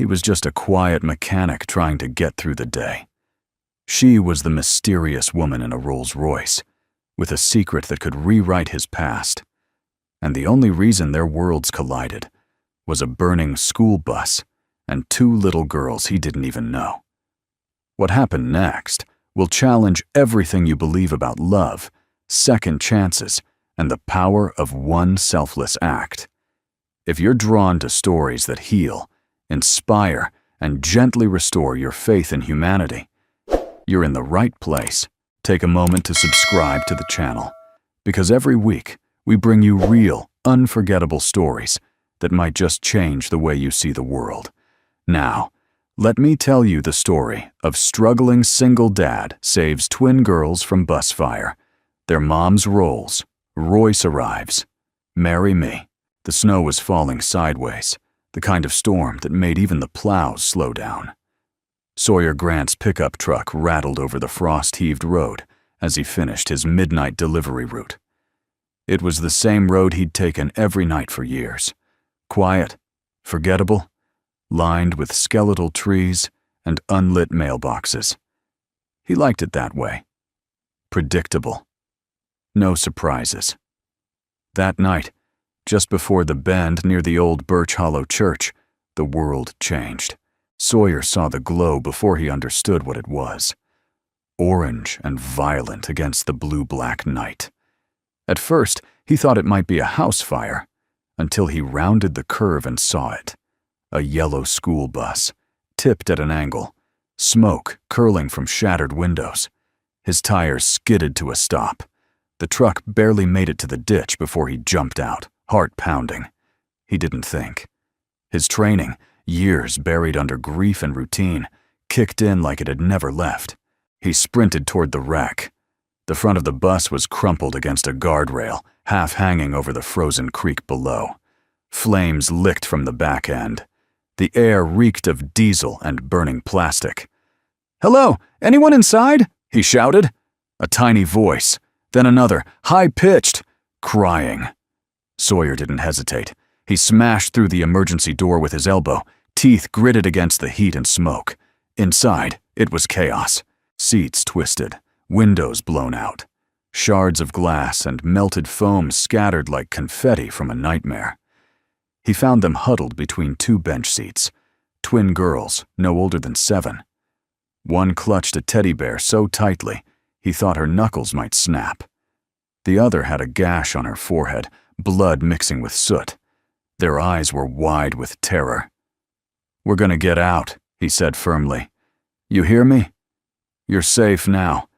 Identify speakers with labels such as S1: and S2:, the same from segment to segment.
S1: He was just a quiet mechanic trying to get through the day. She was the mysterious woman in a Rolls Royce, with a secret that could rewrite his past. And the only reason their worlds collided was a burning school bus and two little girls he didn't even know. What happened next will challenge everything you believe about love, second chances, and the power of one selfless act. If you're drawn to stories that heal, inspire, and gently restore your faith in humanity, you're in the right place. Take a moment to subscribe to the channel, because every week we bring you real, unforgettable stories that might just change the way you see the world. Now, let me tell you the story of struggling single dad saves twin girls from bus fire. Their moms rolls. Royce arrives. Marry me. The snow was falling sideways, the kind of storm that made even the plows slow down. Sawyer Grant's pickup truck rattled over the frost-heaved road as he finished his midnight delivery route. It was the same road he'd taken every night for years. Quiet, forgettable, lined with skeletal trees and unlit mailboxes. He liked it that way. Predictable. No surprises. That night, just before the bend near the old Birch Hollow church, the world changed. Sawyer saw the glow before he understood what it was. Orange and violent against the blue-black night. At first, he thought it might be a house fire, until he rounded the curve and saw it. A yellow school bus, tipped at an angle, smoke curling from shattered windows. His tires skidded to a stop. The truck barely made it to the ditch before he jumped out, heart pounding. He didn't think. His training, years buried under grief and routine, kicked in like it had never left. He sprinted toward the wreck. The front of the bus was crumpled against a guardrail, half hanging over the frozen creek below. Flames licked from the back end. The air reeked of diesel and burning plastic. "Hello, anyone inside?" he shouted. A tiny voice, then another, high-pitched, crying. Sawyer didn't hesitate. He smashed through the emergency door with his elbow, teeth gritted against the heat and smoke. Inside, it was chaos. Seats twisted, windows blown out. Shards of glass and melted foam scattered like confetti from a nightmare. He found them huddled between two bench seats, twin girls no older than 7. One clutched a teddy bear so tightly he thought her knuckles might snap. The other had a gash on her forehead, blood mixing with soot. Their eyes were wide with terror. "We're gonna get out," he said firmly. "You hear me? You're safe now."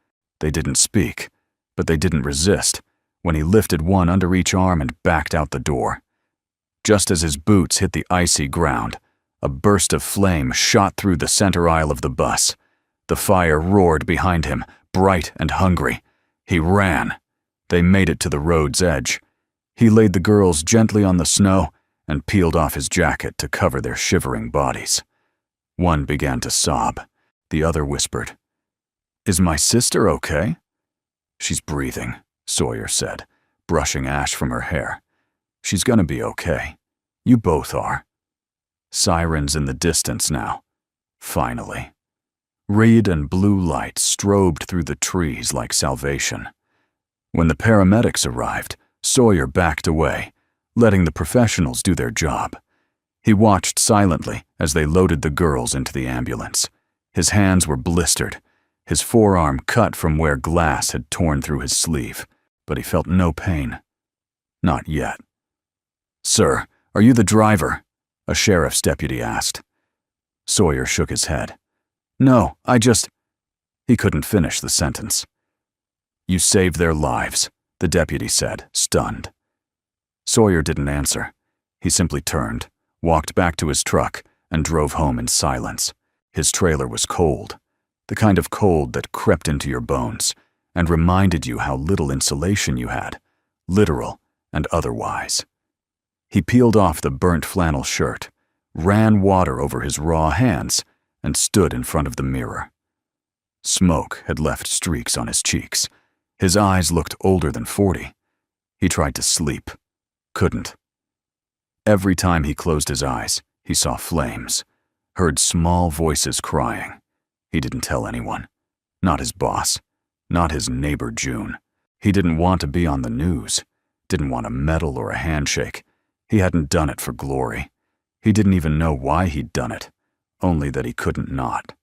S1: They didn't speak, but they didn't resist when he lifted one under each arm and backed out the door. Just as his boots hit the icy ground, a burst of flame shot through the center aisle of the bus. The fire roared behind him, bright and hungry. He ran. They made it to the road's edge. He laid the girls gently on the snow and peeled off his jacket to cover their shivering bodies. One began to sob. The other whispered, "Is my sister okay?" "She's breathing," Sawyer said, brushing ash from her hair. "She's gonna be okay. You both are." Sirens in the distance now. Finally. Red and blue light strobed through the trees like salvation. When the paramedics arrived, Sawyer backed away, letting the professionals do their job. He watched silently as they loaded the girls into the ambulance. His hands were blistered, his forearm cut from where glass had torn through his sleeve, but he felt no pain. Not yet. "Sir, are you the driver?" a sheriff's deputy asked. Sawyer shook his head. "No, I just—" He couldn't finish the sentence. "You saved their lives," the deputy said, stunned. Sawyer didn't answer. He simply turned, walked back to his truck, and drove home in silence. His trailer was cold, the kind of cold that crept into your bones and reminded you how little insulation you had, literal and otherwise. He peeled off the burnt flannel shirt, ran water over his raw hands, and stood in front of the mirror. Smoke had left streaks on his cheeks. His eyes looked older than 40. He tried to sleep. Couldn't. Every time he closed his eyes, he saw flames. heard small voices crying. He didn't tell anyone. Not his boss. Not his neighbor June. He didn't want to be on the news. Didn't want a medal or a handshake. He hadn't done it for glory. He didn't even know why he'd done it, only that he couldn't not.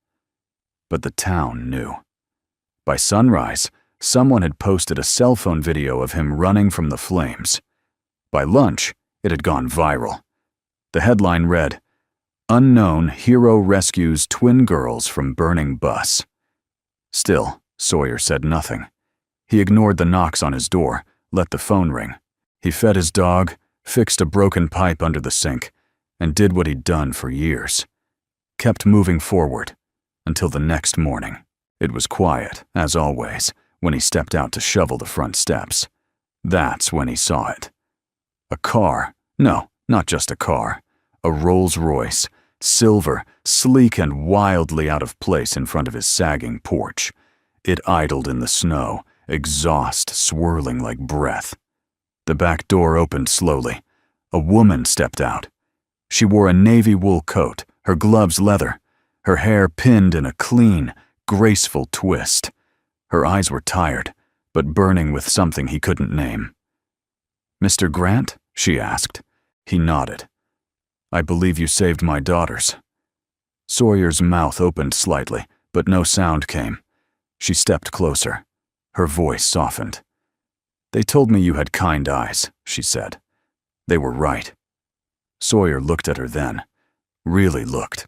S1: But the town knew. By sunrise, someone had posted a cell phone video of him running from the flames. By lunch, it had gone viral. The headline read, "Unknown Hero Rescues Twin Girls from Burning Bus." Still, Sawyer said nothing. He ignored the knocks on his door, let the phone ring. He fed his dog, fixed a broken pipe under the sink, and did what he'd done for years. Kept moving forward, until the next morning. It was quiet, as always, when he stepped out to shovel the front steps. That's when he saw it. A car. No, not just a car. A Rolls-Royce, silver, sleek and wildly out of place in front of his sagging porch. It idled in the snow, exhaust swirling like breath. The back door opened slowly. A woman stepped out. She wore a navy wool coat, her gloves leather, her hair pinned in a clean, graceful twist. Her eyes were tired, but burning with something he couldn't name. "Mr. Grant?" she asked. He nodded. "I believe you saved my daughters." Sawyer's mouth opened slightly, but no sound came. She stepped closer. Her voice softened. "They told me you had kind eyes," she said. They were right. Sawyer looked at her then. Really looked.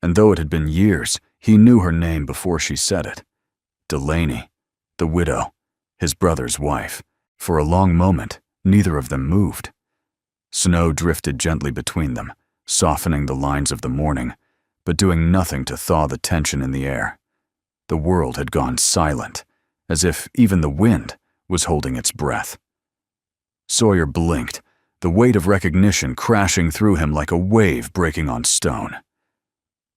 S1: And though it had been years, he knew her name before she said it. Delaney, the widow, his brother's wife. For a long moment, neither of them moved. Snow drifted gently between them, softening the lines of the morning, but doing nothing to thaw the tension in the air. The world had gone silent, as if even the wind was holding its breath. Sawyer blinked, the weight of recognition crashing through him like a wave breaking on stone.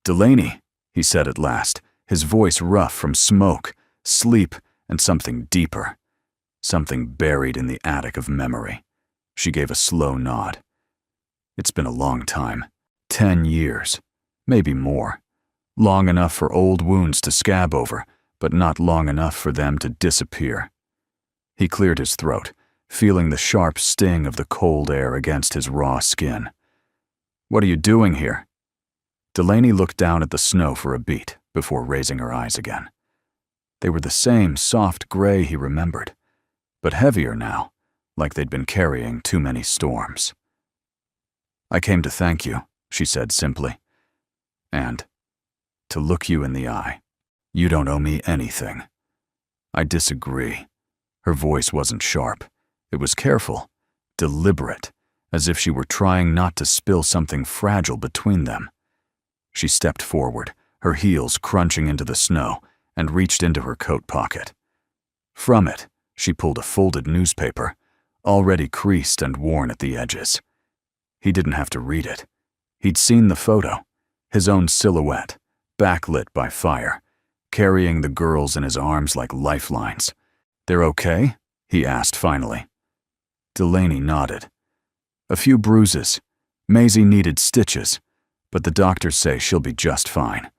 S1: "Delaney," he said at last, his voice rough from smoke, sleep, and something deeper. Something buried in the attic of memory. She gave a slow nod. "It's been a long time. 10 years. Maybe more. Long enough for old wounds to scab over, but not long enough for them to disappear." He cleared his throat, feeling the sharp sting of the cold air against his raw skin. "What are you doing here?" Delaney looked down at the snow for a beat before raising her eyes again. They were the same soft gray he remembered, but heavier now, like they'd been carrying too many storms. "I came to thank you," she said simply, "and to look you in the eye. You don't owe me anything." "I disagree." Her voice wasn't sharp. It was careful, deliberate, as if she were trying not to spill something fragile between them. She stepped forward, her heels crunching into the snow, and reached into her coat pocket. From it, she pulled a folded newspaper, already creased and worn at the edges. He didn't have to read it. He'd seen the photo, his own silhouette, backlit by fire, carrying the girls in his arms like lifelines. "They're okay?" he asked finally. Delaney nodded. "A few bruises. Maisie needed stitches, but the doctors say she'll be just fine.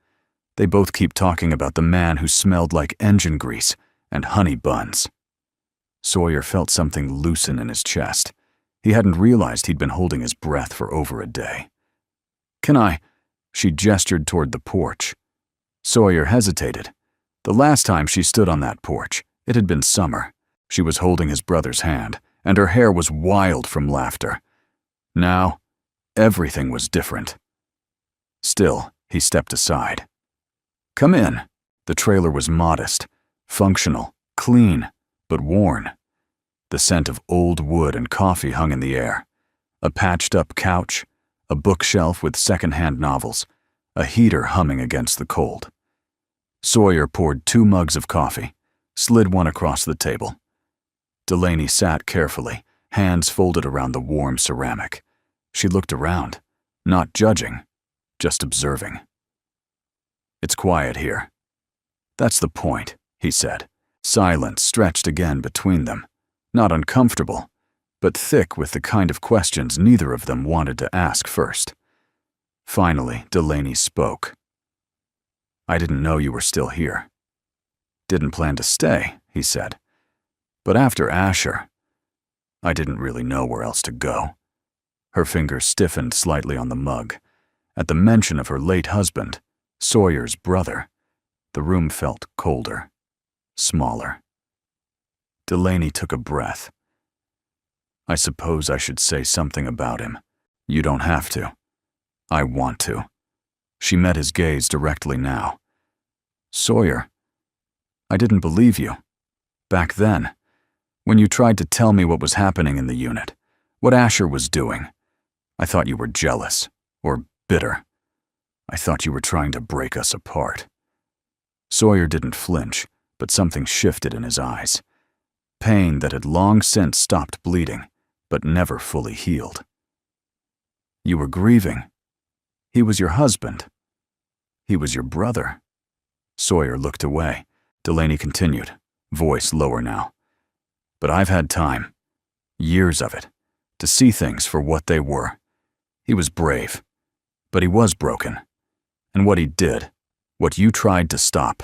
S1: They both keep talking about the man who smelled like engine grease and honey buns." Sawyer felt something loosen in his chest. He hadn't realized he'd been holding his breath for over a day. "Can I?" She gestured toward the porch. Sawyer hesitated. The last time she stood on that porch, it had been summer. She was holding his brother's hand, and her hair was wild from laughter. Now, everything was different. Still, he stepped aside. "Come in." The trailer was modest, functional, clean, but worn. The scent of old wood and coffee hung in the air. A patched-up couch, a bookshelf with second-hand novels, a heater humming against the cold. Sawyer poured 2 mugs of coffee, slid one across the table. Delaney sat carefully, hands folded around the warm ceramic. She looked around, not judging, just observing. "It's quiet here." "That's the point," he said. Silence stretched again between them, not uncomfortable, but thick with the kind of questions neither of them wanted to ask first. Finally, Delaney spoke. "I didn't know you were still here." "Didn't plan to stay," he said. "But after Asher, I didn't really know where else to go." Her fingers stiffened slightly on the mug. At the mention of her late husband, Sawyer's brother, the room felt colder, smaller. Delaney took a breath. "I suppose I should say something about him." "You don't have to." "I want to." She met his gaze directly now. "Sawyer, I didn't believe you. Back then, when you tried to tell me what was happening in the unit, what Asher was doing, I thought you were jealous, or bitter. I thought you were trying to break us apart." Sawyer didn't flinch, but something shifted in his eyes. Pain that had long since stopped bleeding, but never fully healed. "You were grieving. He was your husband. He was your brother." Sawyer looked away. Delaney continued, voice lower now. "But I've had time, years of it, to see things for what they were. He was brave, but he was broken. And what he did, what you tried to stop,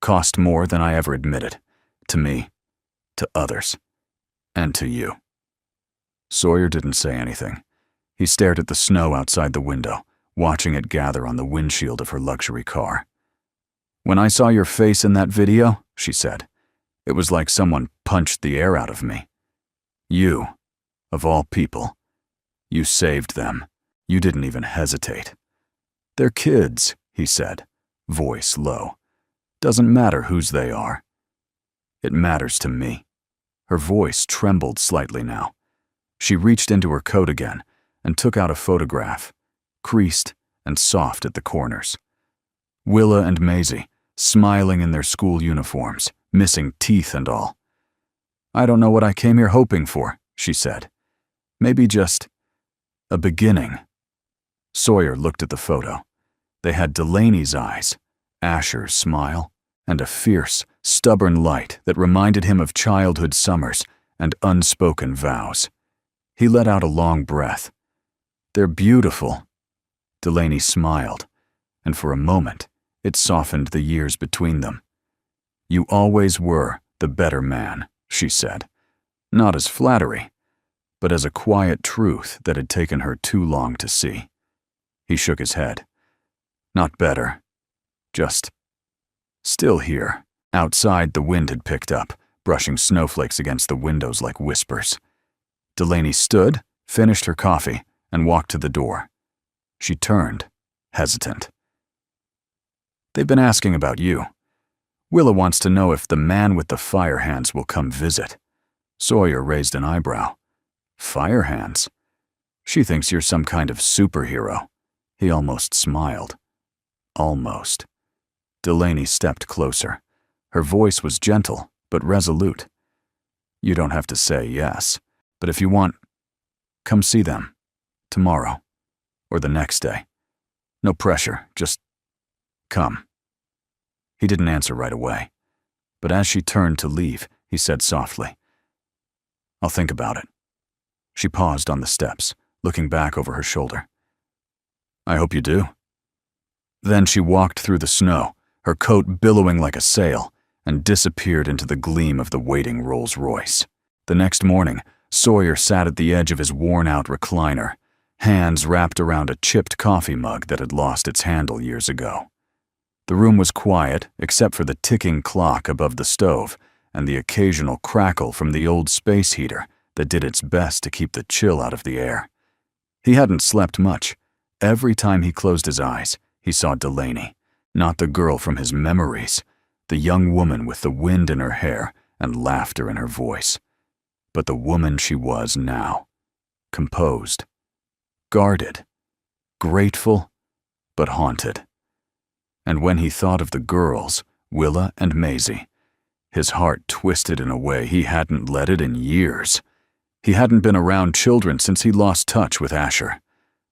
S1: cost more than I ever admitted. To me, to others, and to you." Sawyer didn't say anything. He stared at the snow outside the window, watching it gather on the windshield of her luxury car. "When I saw your face in that video," she said, "it was like someone punched the air out of me. You, of all people, you saved them. You didn't even hesitate." "They're kids," he said, voice low. "Doesn't matter whose they are." "It matters to me." Her voice trembled slightly now. She reached into her coat again and took out a photograph, creased and soft at the corners. Willa and Maisie, smiling in their school uniforms, missing teeth and all. "I don't know what I came here hoping for," she said. "Maybe just a beginning." Sawyer looked at the photo. They had Delaney's eyes, Asher's smile, and a fierce, stubborn light that reminded him of childhood summers and unspoken vows. He let out a long breath. "They're beautiful." Delaney smiled, and for a moment, it softened the years between them. "You always were the better man," she said, not as flattery, but as a quiet truth that had taken her too long to see. He shook his head. "Not better. Just still here." Outside, the wind had picked up, brushing snowflakes against the windows like whispers. Delaney stood, finished her coffee, and walked to the door. She turned, hesitant. "They've been asking about you. Willa wants to know if the man with the fire hands will come visit." Sawyer raised an eyebrow. "Fire hands? She thinks you're some kind of superhero." He almost smiled. Almost. Delaney stepped closer. Her voice was gentle, but resolute. "You don't have to say yes, but if you want, come see them. Tomorrow. Or the next day. No pressure, just come." He didn't answer right away, but as she turned to leave, he said softly, "I'll think about it." She paused on the steps, looking back over her shoulder. "I hope you do." Then she walked through the snow, her coat billowing like a sail, and disappeared into the gleam of the waiting Rolls-Royce. The next morning, Sawyer sat at the edge of his worn-out recliner, hands wrapped around a chipped coffee mug that had lost its handle years ago. The room was quiet, except for the ticking clock above the stove and the occasional crackle from the old space heater that did its best to keep the chill out of the air. He hadn't slept much. Every time he closed his eyes, he saw Delaney, not the girl from his memories, the young woman with the wind in her hair and laughter in her voice, but the woman she was now, composed, guarded, grateful, but haunted. And when he thought of the girls, Willa and Maisie, his heart twisted in a way he hadn't let it in years. He hadn't been around children since he lost touch with Asher.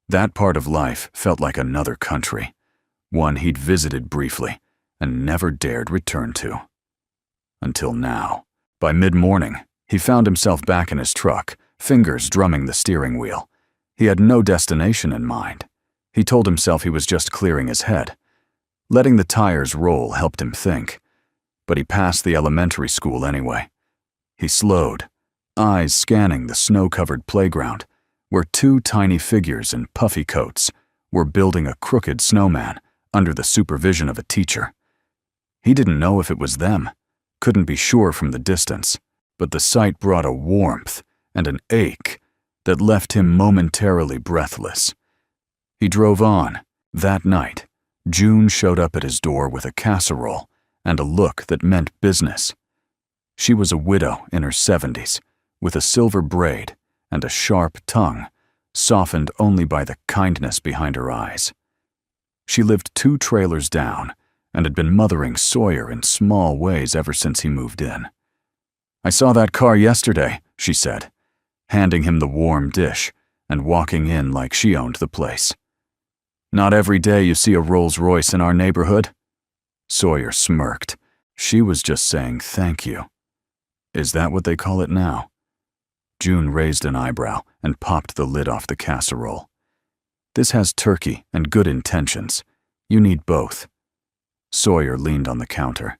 S1: That part of life felt like another country, one he'd visited briefly and never dared return to. Until now. By mid-morning, he found himself back in his truck, fingers drumming the steering wheel. He had no destination in mind. He told himself he was just clearing his head. Letting the tires roll helped him think. But he passed the elementary school anyway. He slowed, eyes scanning the snow-covered playground, where two tiny figures in puffy coats were building a crooked snowman under the supervision of a teacher. He didn't know if it was them, couldn't be sure from the distance, but the sight brought a warmth and an ache that left him momentarily breathless. He drove on. That night, June showed up at his door with a casserole and a look that meant business. She was a widow in her 70s, with a silver braid and a sharp tongue, softened only by the kindness behind her eyes. She lived 2 trailers down and had been mothering Sawyer in small ways ever since he moved in. "I saw that car yesterday," she said, handing him the warm dish and walking in like she owned the place. "Not every day you see a Rolls Royce in our neighborhood." Sawyer smirked. She was just saying thank you. Is that what they call it now? June raised an eyebrow and popped the lid off the casserole. "This has turkey and good intentions. You need both." Sawyer leaned on the counter.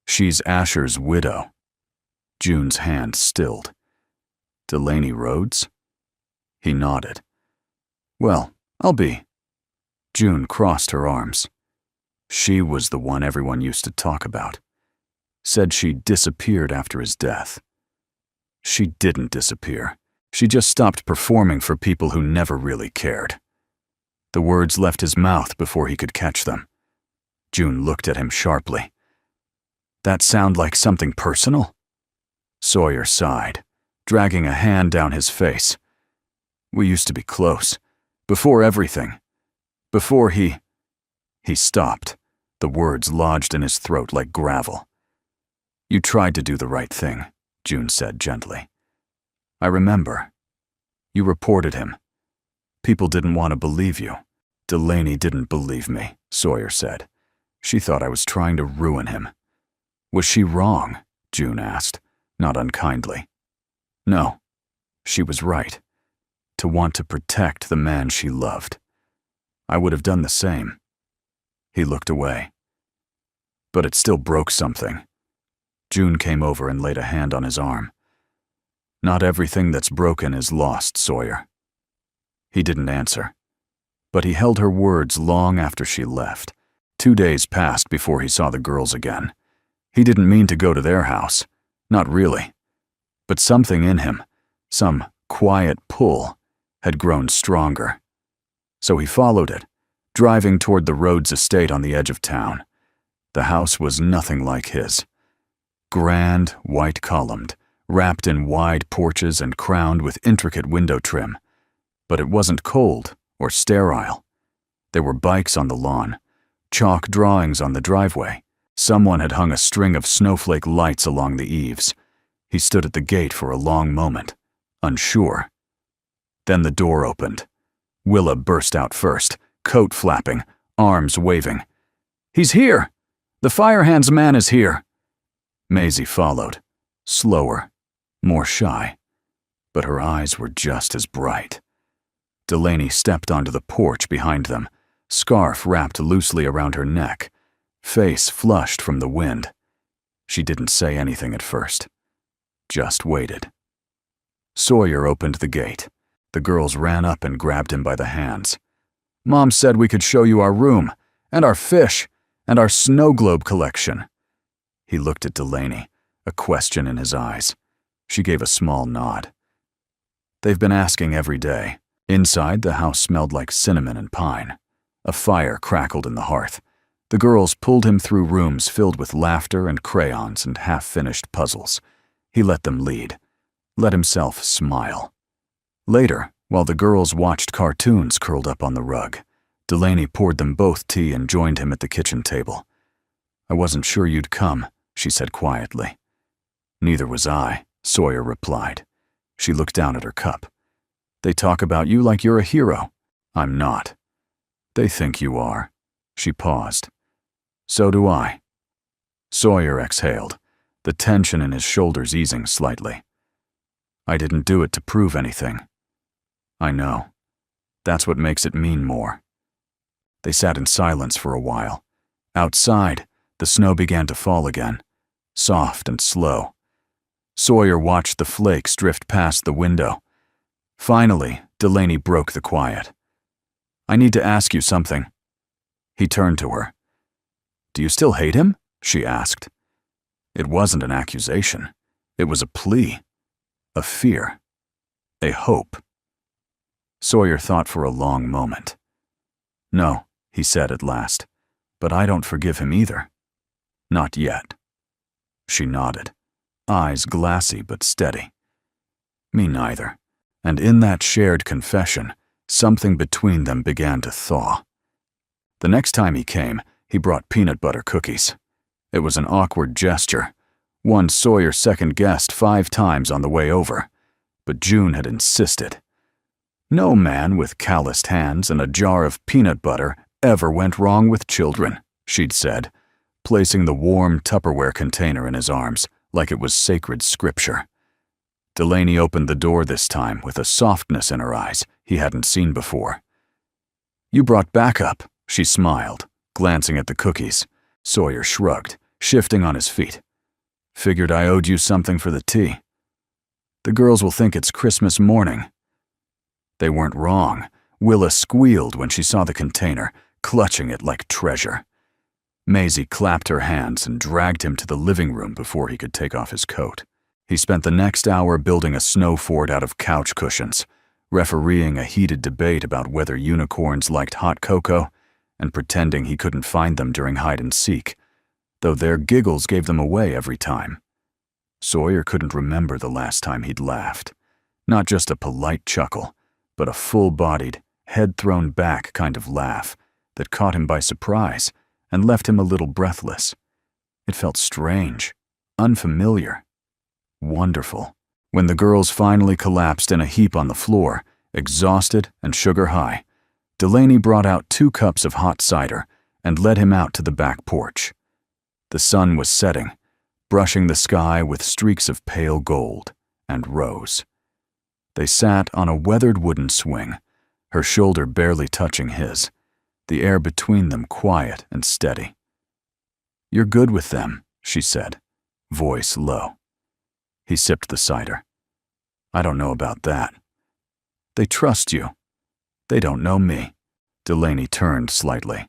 S1: "She's Asher's widow." June's hand stilled. "Delaney Rhodes?" He nodded. "Well, I'll be." June crossed her arms. She was the one everyone used to talk about. Said she disappeared after his death. She didn't disappear. She just stopped performing for people who never really cared. The words left his mouth before he could catch them. June looked at him sharply. "That sound like something personal?" Sawyer sighed, dragging a hand down his face. "We used to be close. Before everything. Before he..." He stopped, the words lodged in his throat like gravel. "You tried to do the right thing," June said gently. "I remember. You reported him. People didn't want to believe you." "Delaney didn't believe me," Sawyer said. "She thought I was trying to ruin him." "Was she wrong?" June asked, not unkindly. "No, she was right. To want to protect the man she loved. I would have done the same." He looked away. "But it still broke something." June came over and laid a hand on his arm. "Not everything that's broken is lost, Sawyer." He didn't answer, but he held her words long after she left. 2 days passed before he saw the girls again. He didn't mean to go to their house, not really. But something in him, some quiet pull, had grown stronger. So he followed it, driving toward the Rhodes estate on the edge of town. The house was nothing like his. Grand, white-columned, wrapped in wide porches and crowned with intricate window trim. But it wasn't cold or sterile. There were bikes on the lawn, chalk drawings on the driveway. Someone had hung a string of snowflake lights along the eaves. He stood at the gate for a long moment, unsure. Then the door opened. Willa burst out first, coat flapping, arms waving. "He's here! The Firehands man is here!" Maisie followed, slower, more shy, but her eyes were just as bright. Delaney stepped onto the porch behind them, scarf wrapped loosely around her neck, face flushed from the wind. She didn't say anything at first, just waited. Sawyer opened the gate. The girls ran up and grabbed him by the hands. "Mom said we could show you our room, and our fish, and our snow globe collection." He looked at Delaney, a question in his eyes. She gave a small nod. "They've been asking every day." Inside, the house smelled like cinnamon and pine. A fire crackled in the hearth. The girls pulled him through rooms filled with laughter and crayons and half-finished puzzles. He let them lead, let himself smile. Later, while the girls watched cartoons curled up on the rug, Delaney poured them both tea and joined him at the kitchen table. "I wasn't sure you'd come," she said quietly. "Neither was I," Sawyer replied. She looked down at her cup. "They talk about you like you're a hero." "I'm not." "They think you are." She paused. "So do I." Sawyer exhaled, the tension in his shoulders easing slightly. "I didn't do it to prove anything." "I know. That's what makes it mean more." They sat in silence for a while. Outside, the snow began to fall again, soft and slow. Sawyer watched the flakes drift past the window. Finally, Delaney broke the quiet. "I need to ask you something." He turned to her. "Do you still hate him?" she asked. It wasn't an accusation. It was a plea, a fear, a hope. Sawyer thought for a long moment. "No," he said at last, "but I don't forgive him either. Not yet." She nodded, eyes glassy but steady. "Me neither." And in that shared confession, something between them began to thaw. The next time he came, he brought peanut butter cookies. It was an awkward gesture, one Sawyer second-guessed 5 times on the way over, but June had insisted. No man with calloused hands and a jar of peanut butter ever went wrong with children, she'd said, placing the warm Tupperware container in his arms like it was sacred scripture. Delaney opened the door this time with a softness in her eyes he hadn't seen before. "You brought backup," she smiled, glancing at the cookies. Sawyer shrugged, shifting on his feet. "Figured I owed you something for the tea. The girls will think it's Christmas morning." They weren't wrong. Willa squealed when she saw the container, clutching it like treasure. Maisie clapped her hands and dragged him to the living room before he could take off his coat. He spent the next hour building a snow fort out of couch cushions, refereeing a heated debate about whether unicorns liked hot cocoa, and pretending he couldn't find them during hide-and-seek, though their giggles gave them away every time. Sawyer couldn't remember the last time he'd laughed. Not just a polite chuckle, but a full-bodied, head-thrown-back kind of laugh that caught him by surprise and left him a little breathless. It felt strange, unfamiliar, wonderful. When the girls finally collapsed in a heap on the floor, exhausted and sugar-high, Delaney brought out 2 cups of hot cider and led him out to the back porch. The sun was setting, brushing the sky with streaks of pale gold and rose. They sat on a weathered wooden swing, her shoulder barely touching his, the air between them quiet and steady. "You're good with them," she said, voice low. He sipped the cider. "I don't know about that." "They trust you. They don't know me." Delaney turned slightly.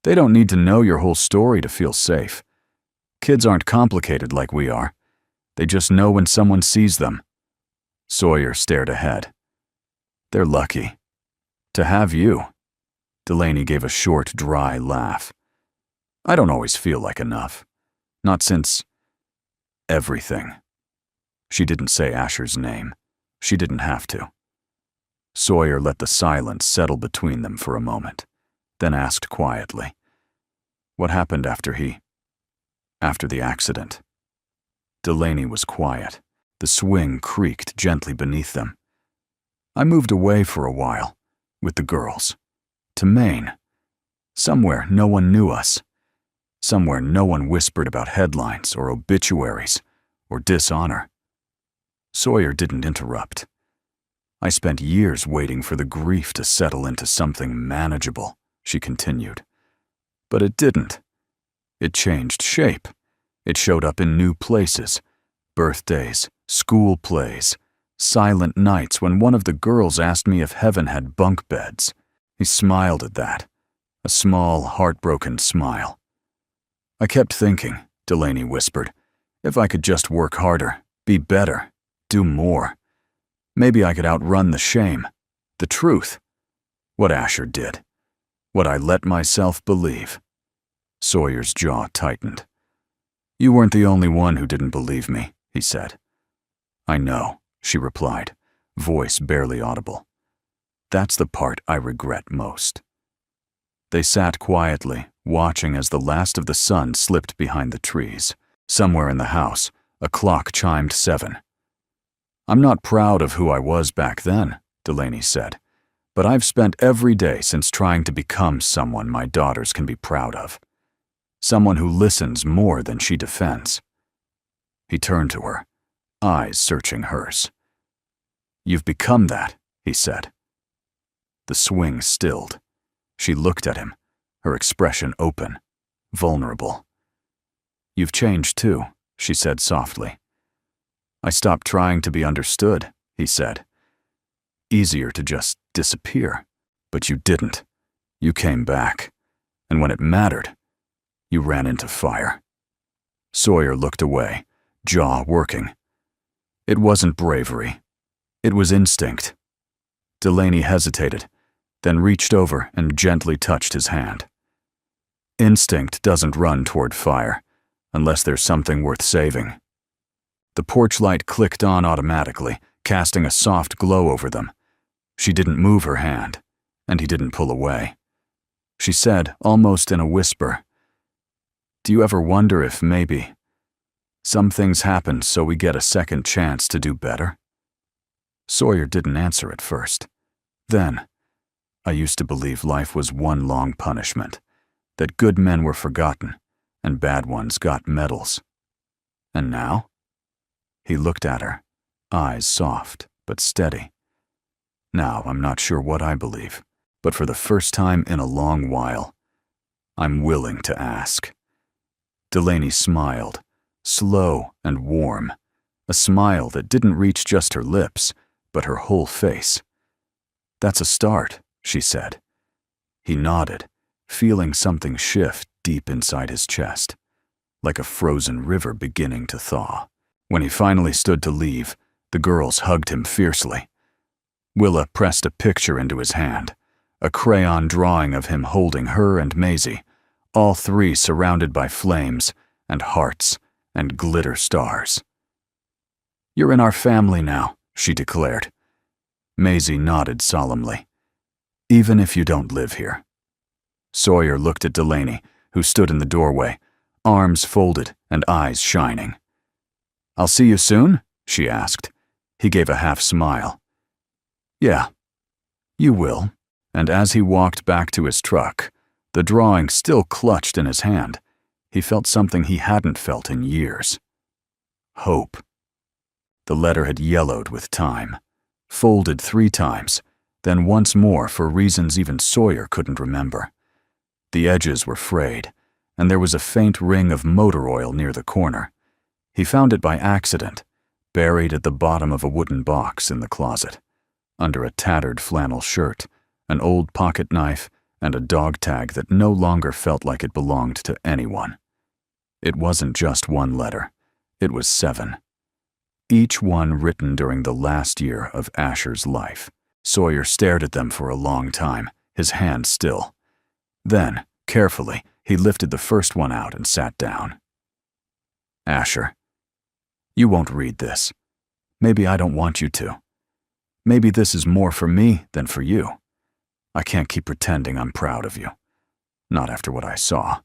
S1: "They don't need to know your whole story to feel safe. Kids aren't complicated like we are. They just know when someone sees them." Sawyer stared ahead. "They're lucky. To have you." Delaney gave a short, dry laugh. "I don't always feel like enough. Not since everything." She didn't say Asher's name. She didn't have to. Sawyer let the silence settle between them for a moment, then asked quietly, "What happened after the accident?" Delaney was quiet. The swing creaked gently beneath them. "I moved away for a while, with the girls, to Maine. Somewhere no one knew us. Somewhere no one whispered about headlines or obituaries or dishonor." Sawyer didn't interrupt. "I spent years waiting for the grief to settle into something manageable," she continued. "But it didn't. It changed shape. It showed up in new places, birthdays, school plays, silent nights when one of the girls asked me if heaven had bunk beds." He smiled at that, a small, heartbroken smile. "I kept thinking," Delaney whispered, "if I could just work harder, be better, do more. Maybe I could outrun the shame, the truth. What Asher did. What I let myself believe." Sawyer's jaw tightened. "You weren't the only one who didn't believe me," he said. "I know," she replied, voice barely audible. "That's the part I regret most." They sat quietly, watching as the last of the sun slipped behind the trees. Somewhere in the house, a clock chimed 7. "I'm not proud of who I was back then," Delaney said, "but I've spent every day since trying to become someone my daughters can be proud of. Someone who listens more than she defends." He turned to her, eyes searching hers. "You've become that," he said. The swing stilled. She looked at him, her expression open, vulnerable. "You've changed too," she said softly. "I stopped trying to be understood," he said. "Easier to just disappear. But you didn't. You came back. And when it mattered, you ran into fire." Sawyer looked away, jaw working. It wasn't bravery. It was instinct. Delaney hesitated, then reached over and gently touched his hand. Instinct doesn't run toward fire, unless there's something worth saving. The porch light clicked on automatically, casting a soft glow over them. She didn't move her hand, and he didn't pull away. She said, almost in a whisper, "Do you ever wonder if maybe some things happen so we get a second chance to do better?" Sawyer didn't answer at first. Then, "I used to believe life was one long punishment, that good men were forgotten and bad ones got medals. And now?" He looked at her, eyes soft but steady. "Now I'm not sure what I believe, but for the first time in a long while, I'm willing to ask." Delaney smiled, slow and warm, a smile that didn't reach just her lips, but her whole face. "That's a start," she said. He nodded, feeling something shift deep inside his chest, like a frozen river beginning to thaw. When he finally stood to leave, the girls hugged him fiercely. Willa pressed a picture into his hand, a crayon drawing of him holding her and Maisie, all three surrounded by flames and hearts and glitter stars. "You're in our family now," she declared. Maisie nodded solemnly. "Even if you don't live here." Sawyer looked at Delaney, who stood in the doorway, arms folded and eyes shining. "I'll see you soon?" she asked. He gave a half smile. "Yeah, you will." And as he walked back to his truck, the drawing still clutched in his hand, he felt something he hadn't felt in years. Hope. The letter had yellowed with time, folded 3 times, then once more for reasons even Sawyer couldn't remember. The edges were frayed, and there was a faint ring of motor oil near the corner. He found it by accident, buried at the bottom of a wooden box in the closet, under a tattered flannel shirt, an old pocket knife, and a dog tag that no longer felt like it belonged to anyone. It wasn't just one letter. It was 7. Each one written during the last year of Asher's life. Sawyer stared at them for a long time, his hand still. Then, carefully, he lifted the first one out and sat down. "Asher, you won't read this. Maybe I don't want you to. Maybe this is more for me than for you. I can't keep pretending I'm proud of you. Not after what I saw.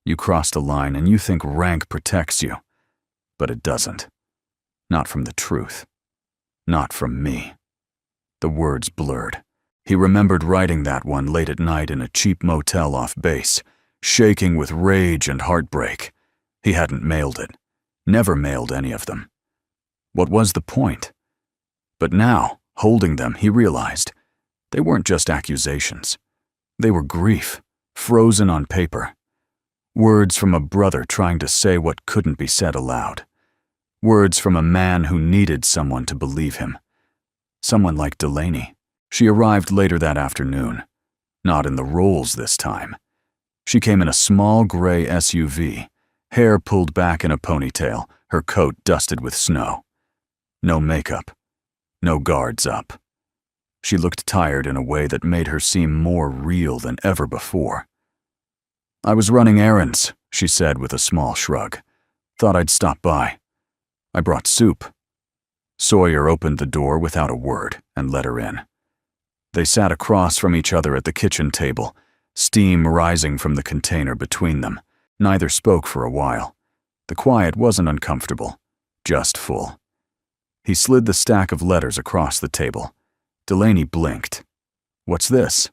S1: You crossed a line and you think rank protects you. But it doesn't. Not from the truth. Not from me." The words blurred. He remembered writing that one late at night in a cheap motel off base, shaking with rage and heartbreak. He hadn't mailed it. Never mailed any of them. What was the point? But now, holding them, he realized they weren't just accusations. They were grief, frozen on paper. Words from a brother trying to say what couldn't be said aloud. Words from a man who needed someone to believe him. Someone like Delaney. She arrived later that afternoon. Not in the Rolls this time. She came in a small gray SUV, hair pulled back in a ponytail, her coat dusted with snow. No makeup. No guards up. She looked tired in a way that made her seem more real than ever before. "I was running errands," she said with a small shrug. "Thought I'd stop by. I brought soup." Sawyer opened the door without a word and let her in. They sat across from each other at the kitchen table, steam rising from the container between them. Neither spoke for a while. The quiet wasn't uncomfortable, just full. He slid the stack of letters across the table. Delaney blinked. "What's this?"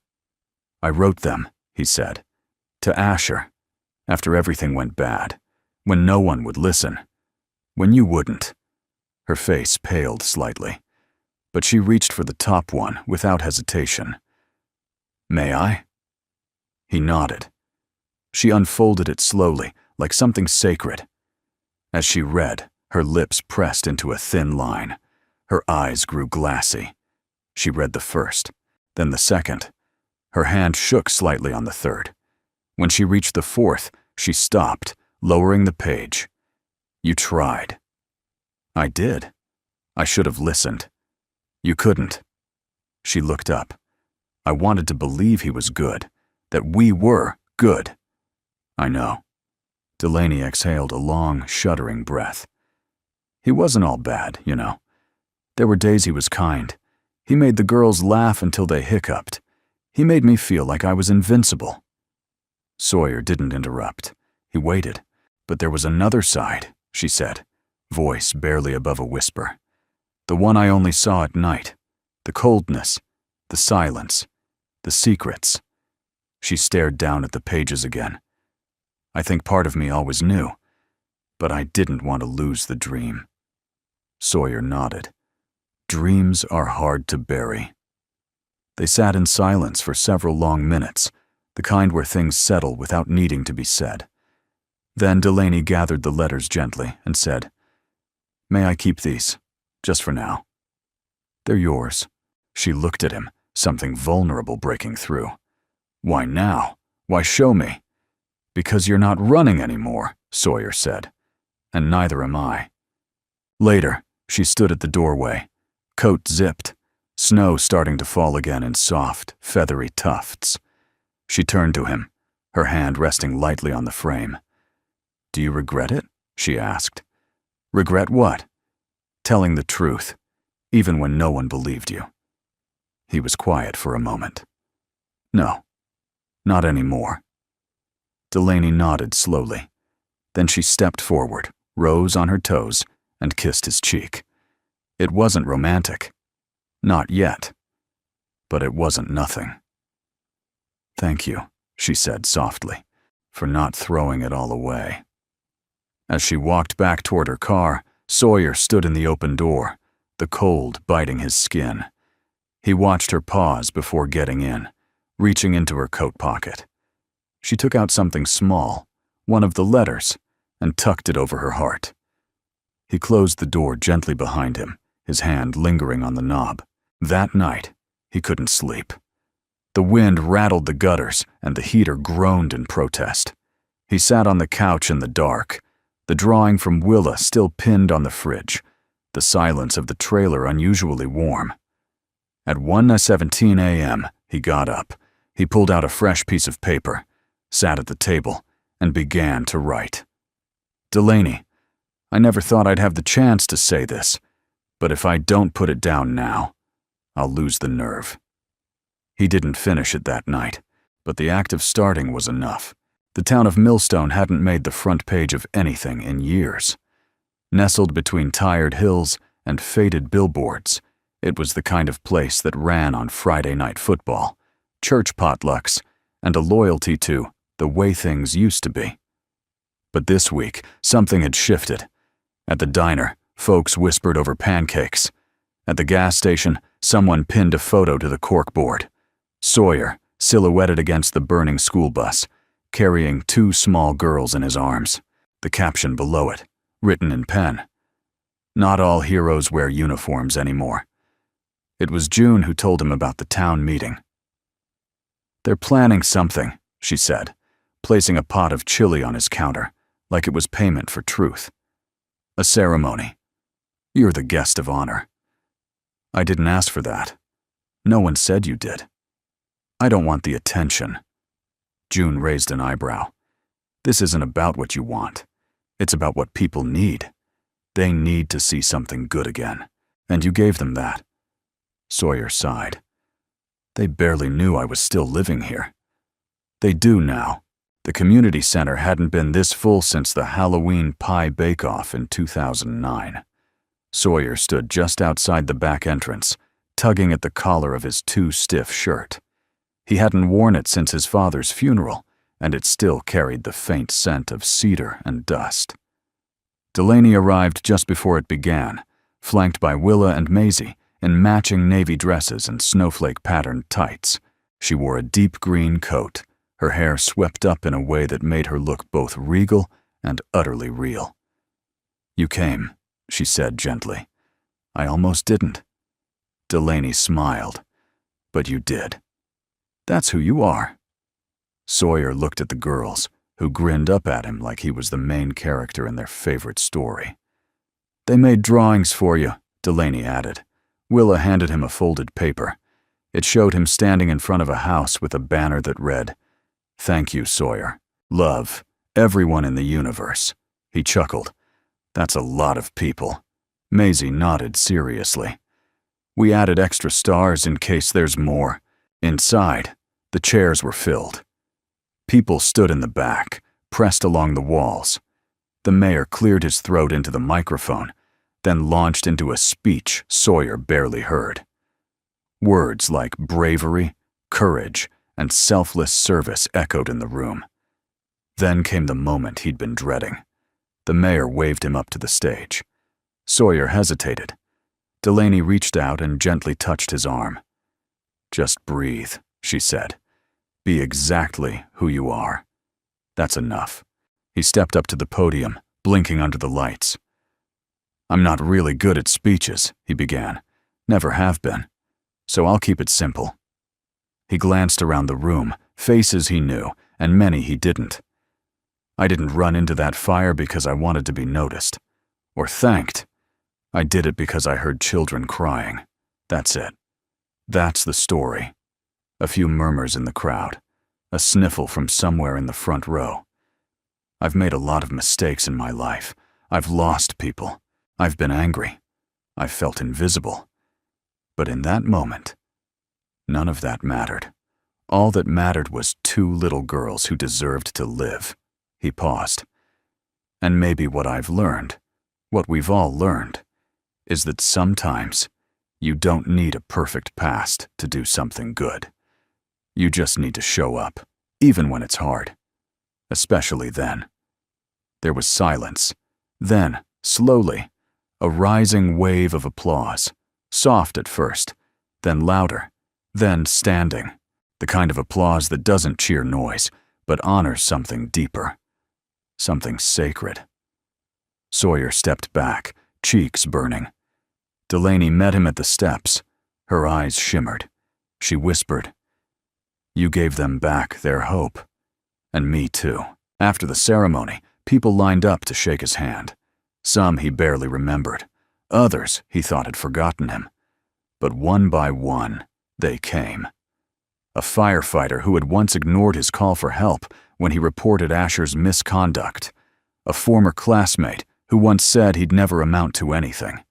S1: "I wrote them," he said. "To Asher, after everything went bad, when no one would listen. When you wouldn't." Her face paled slightly, but she reached for the top one without hesitation. "May I?" He nodded. She unfolded it slowly, like something sacred. As she read, her lips pressed into a thin line. Her eyes grew glassy. She read the first, then the second. Her hand shook slightly on the third. When she reached the fourth, she stopped, lowering the page. You tried. I did. I should have listened. You couldn't. She looked up. I wanted to believe he was good, that we were good. I know. Delaney exhaled a long, shuddering breath. He wasn't all bad, you know. There were days he was kind. He made the girls laugh until they hiccuped. He made me feel like I was invincible. Sawyer didn't interrupt. He waited. But there was another side, she said, voice barely above a whisper. The one I only saw at night. The coldness, the silence, the secrets. She stared down at the pages again. I think part of me always knew, but I didn't want to lose the dream. Sawyer nodded. Dreams are hard to bury. They sat in silence for several long minutes, the kind where things settle without needing to be said. Then Delaney gathered the letters gently and said, May I keep these, just for now? They're yours. She looked at him, something vulnerable breaking through. Why now? Why show me? Because you're not running anymore, Sawyer said. And neither am I. Later, she stood at the doorway, coat zipped, snow starting to fall again in soft, feathery tufts. She turned to him, her hand resting lightly on the frame. Do you regret it? She asked. Regret what? Telling the truth, even when no one believed you. He was quiet for a moment. No, not anymore. Delaney nodded slowly. Then she stepped forward, rose on her toes, and kissed his cheek. It wasn't romantic. Not yet. But it wasn't nothing. Thank you, she said softly, for not throwing it all away. As she walked back toward her car, Sawyer stood in the open door, the cold biting his skin. He watched her pause before getting in, reaching into her coat pocket. She took out something small, one of the letters, and tucked it over her heart. He closed the door gently behind him, his hand lingering on the knob. That night, he couldn't sleep. The wind rattled the gutters, and the heater groaned in protest. He sat on the couch in the dark, the drawing from Willa still pinned on the fridge, the silence of the trailer unusually warm. At 1:17 a.m., he got up. He pulled out a fresh piece of paper, sat at the table, and began to write. Delaney, I never thought I'd have the chance to say this, but if I don't put it down now, I'll lose the nerve. He didn't finish it that night, but the act of starting was enough. The town of Millstone hadn't made the front page of anything in years. Nestled between tired hills and faded billboards, it was the kind of place that ran on Friday night football, church potlucks, and a loyalty to the way things used to be. But this week, something had shifted. At the diner, folks whispered over pancakes. At the gas station, someone pinned a photo to the corkboard. Sawyer, silhouetted against the burning school bus, carrying two small girls in his arms. The caption below it, written in pen. Not all heroes wear uniforms anymore. It was June who told him about the town meeting. They're planning something, she said, placing a pot of chili on his counter, like it was payment for truth. A ceremony. You're the guest of honor. I didn't ask for that. No one said you did. I don't want the attention. June raised an eyebrow. This isn't about what you want. It's about what people need. They need to see something good again, and you gave them that. Sawyer sighed. They barely knew I was still living here. They do now. The community center hadn't been this full since the Halloween pie bake-off in 2009. Sawyer stood just outside the back entrance, tugging at the collar of his too stiff shirt. He hadn't worn it since his father's funeral, and it still carried the faint scent of cedar and dust. Delaney arrived just before it began, flanked by Willa and Maisie in matching navy dresses and snowflake-patterned tights. She wore a deep green coat, her hair swept up in a way that made her look both regal and utterly real. "You came," she said gently. "I almost didn't." Delaney smiled. "But you did. That's who you are." Sawyer looked at the girls, who grinned up at him like he was the main character in their favorite story. "They made drawings for you," Delaney added. Willa handed him a folded paper. It showed him standing in front of a house with a banner that read, "Thank you, Sawyer. Love, everyone in the universe." He chuckled. "That's a lot of people." Maisie nodded seriously. "We added extra stars in case there's more." Inside, the chairs were filled. People stood in the back, pressed along the walls. The mayor cleared his throat into the microphone, then launched into a speech Sawyer barely heard. Words like bravery, courage, and selfless service echoed in the room. Then came the moment he'd been dreading. The mayor waved him up to the stage. Sawyer hesitated. Delaney reached out and gently touched his arm. "Just breathe," she said. "Be exactly who you are. That's enough." He stepped up to the podium, blinking under the lights. "I'm not really good at speeches," he began. "Never have been. So I'll keep it simple." He glanced around the room, faces he knew, and many he didn't. "I didn't run into that fire because I wanted to be noticed. Or thanked. I did it because I heard children crying. That's it. That's the story." A few murmurs in the crowd. A sniffle from somewhere in the front row. "I've made a lot of mistakes in my life. I've lost people. I've been angry. I've felt invisible. But in that moment, none of that mattered. All that mattered was 2 little girls who deserved to live." He paused. "And maybe what I've learned, what we've all learned, is that sometimes you don't need a perfect past to do something good. You just need to show up, even when it's hard. Especially then." There was silence. Then, slowly, a rising wave of applause. Soft at first, then louder, then standing. The kind of applause that doesn't cheer noise, but honors something deeper. Something sacred. Sawyer stepped back, cheeks burning. Delaney met him at the steps. Her eyes shimmered. She whispered, "You gave them back their hope. And me too." After the ceremony, people lined up to shake his hand. Some he barely remembered. Others he thought had forgotten him. But one by one, they came. A firefighter who had once ignored his call for help when he reported Asher's misconduct. A former classmate who once said he'd never amount to anything.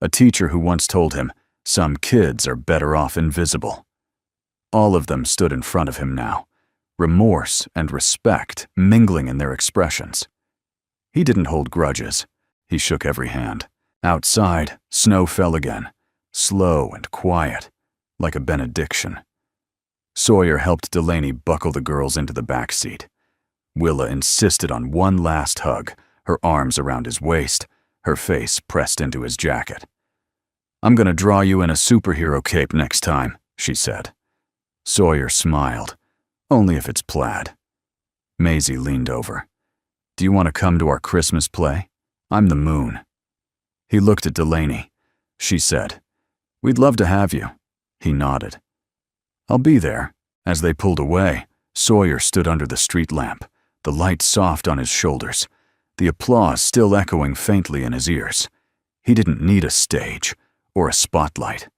S1: A teacher who once told him, "Some kids are better off invisible." All of them stood in front of him now, remorse and respect mingling in their expressions. He didn't hold grudges. He shook every hand. Outside, snow fell again, slow and quiet, like a benediction. Sawyer helped Delaney buckle the girls into the back seat. Willa insisted on one last hug, her arms around his waist, her face pressed into his jacket. "I'm gonna draw you in a superhero cape next time," she said. Sawyer smiled. "Only if it's plaid." Maisie leaned over. "Do you want to come to our Christmas play? I'm the moon." He looked at Delaney. She said, "We'd love to have you." He nodded. "I'll be there." As they pulled away, Sawyer stood under the street lamp, the light soft on his shoulders, the applause still echoing faintly in his ears. He didn't need a stage or a spotlight.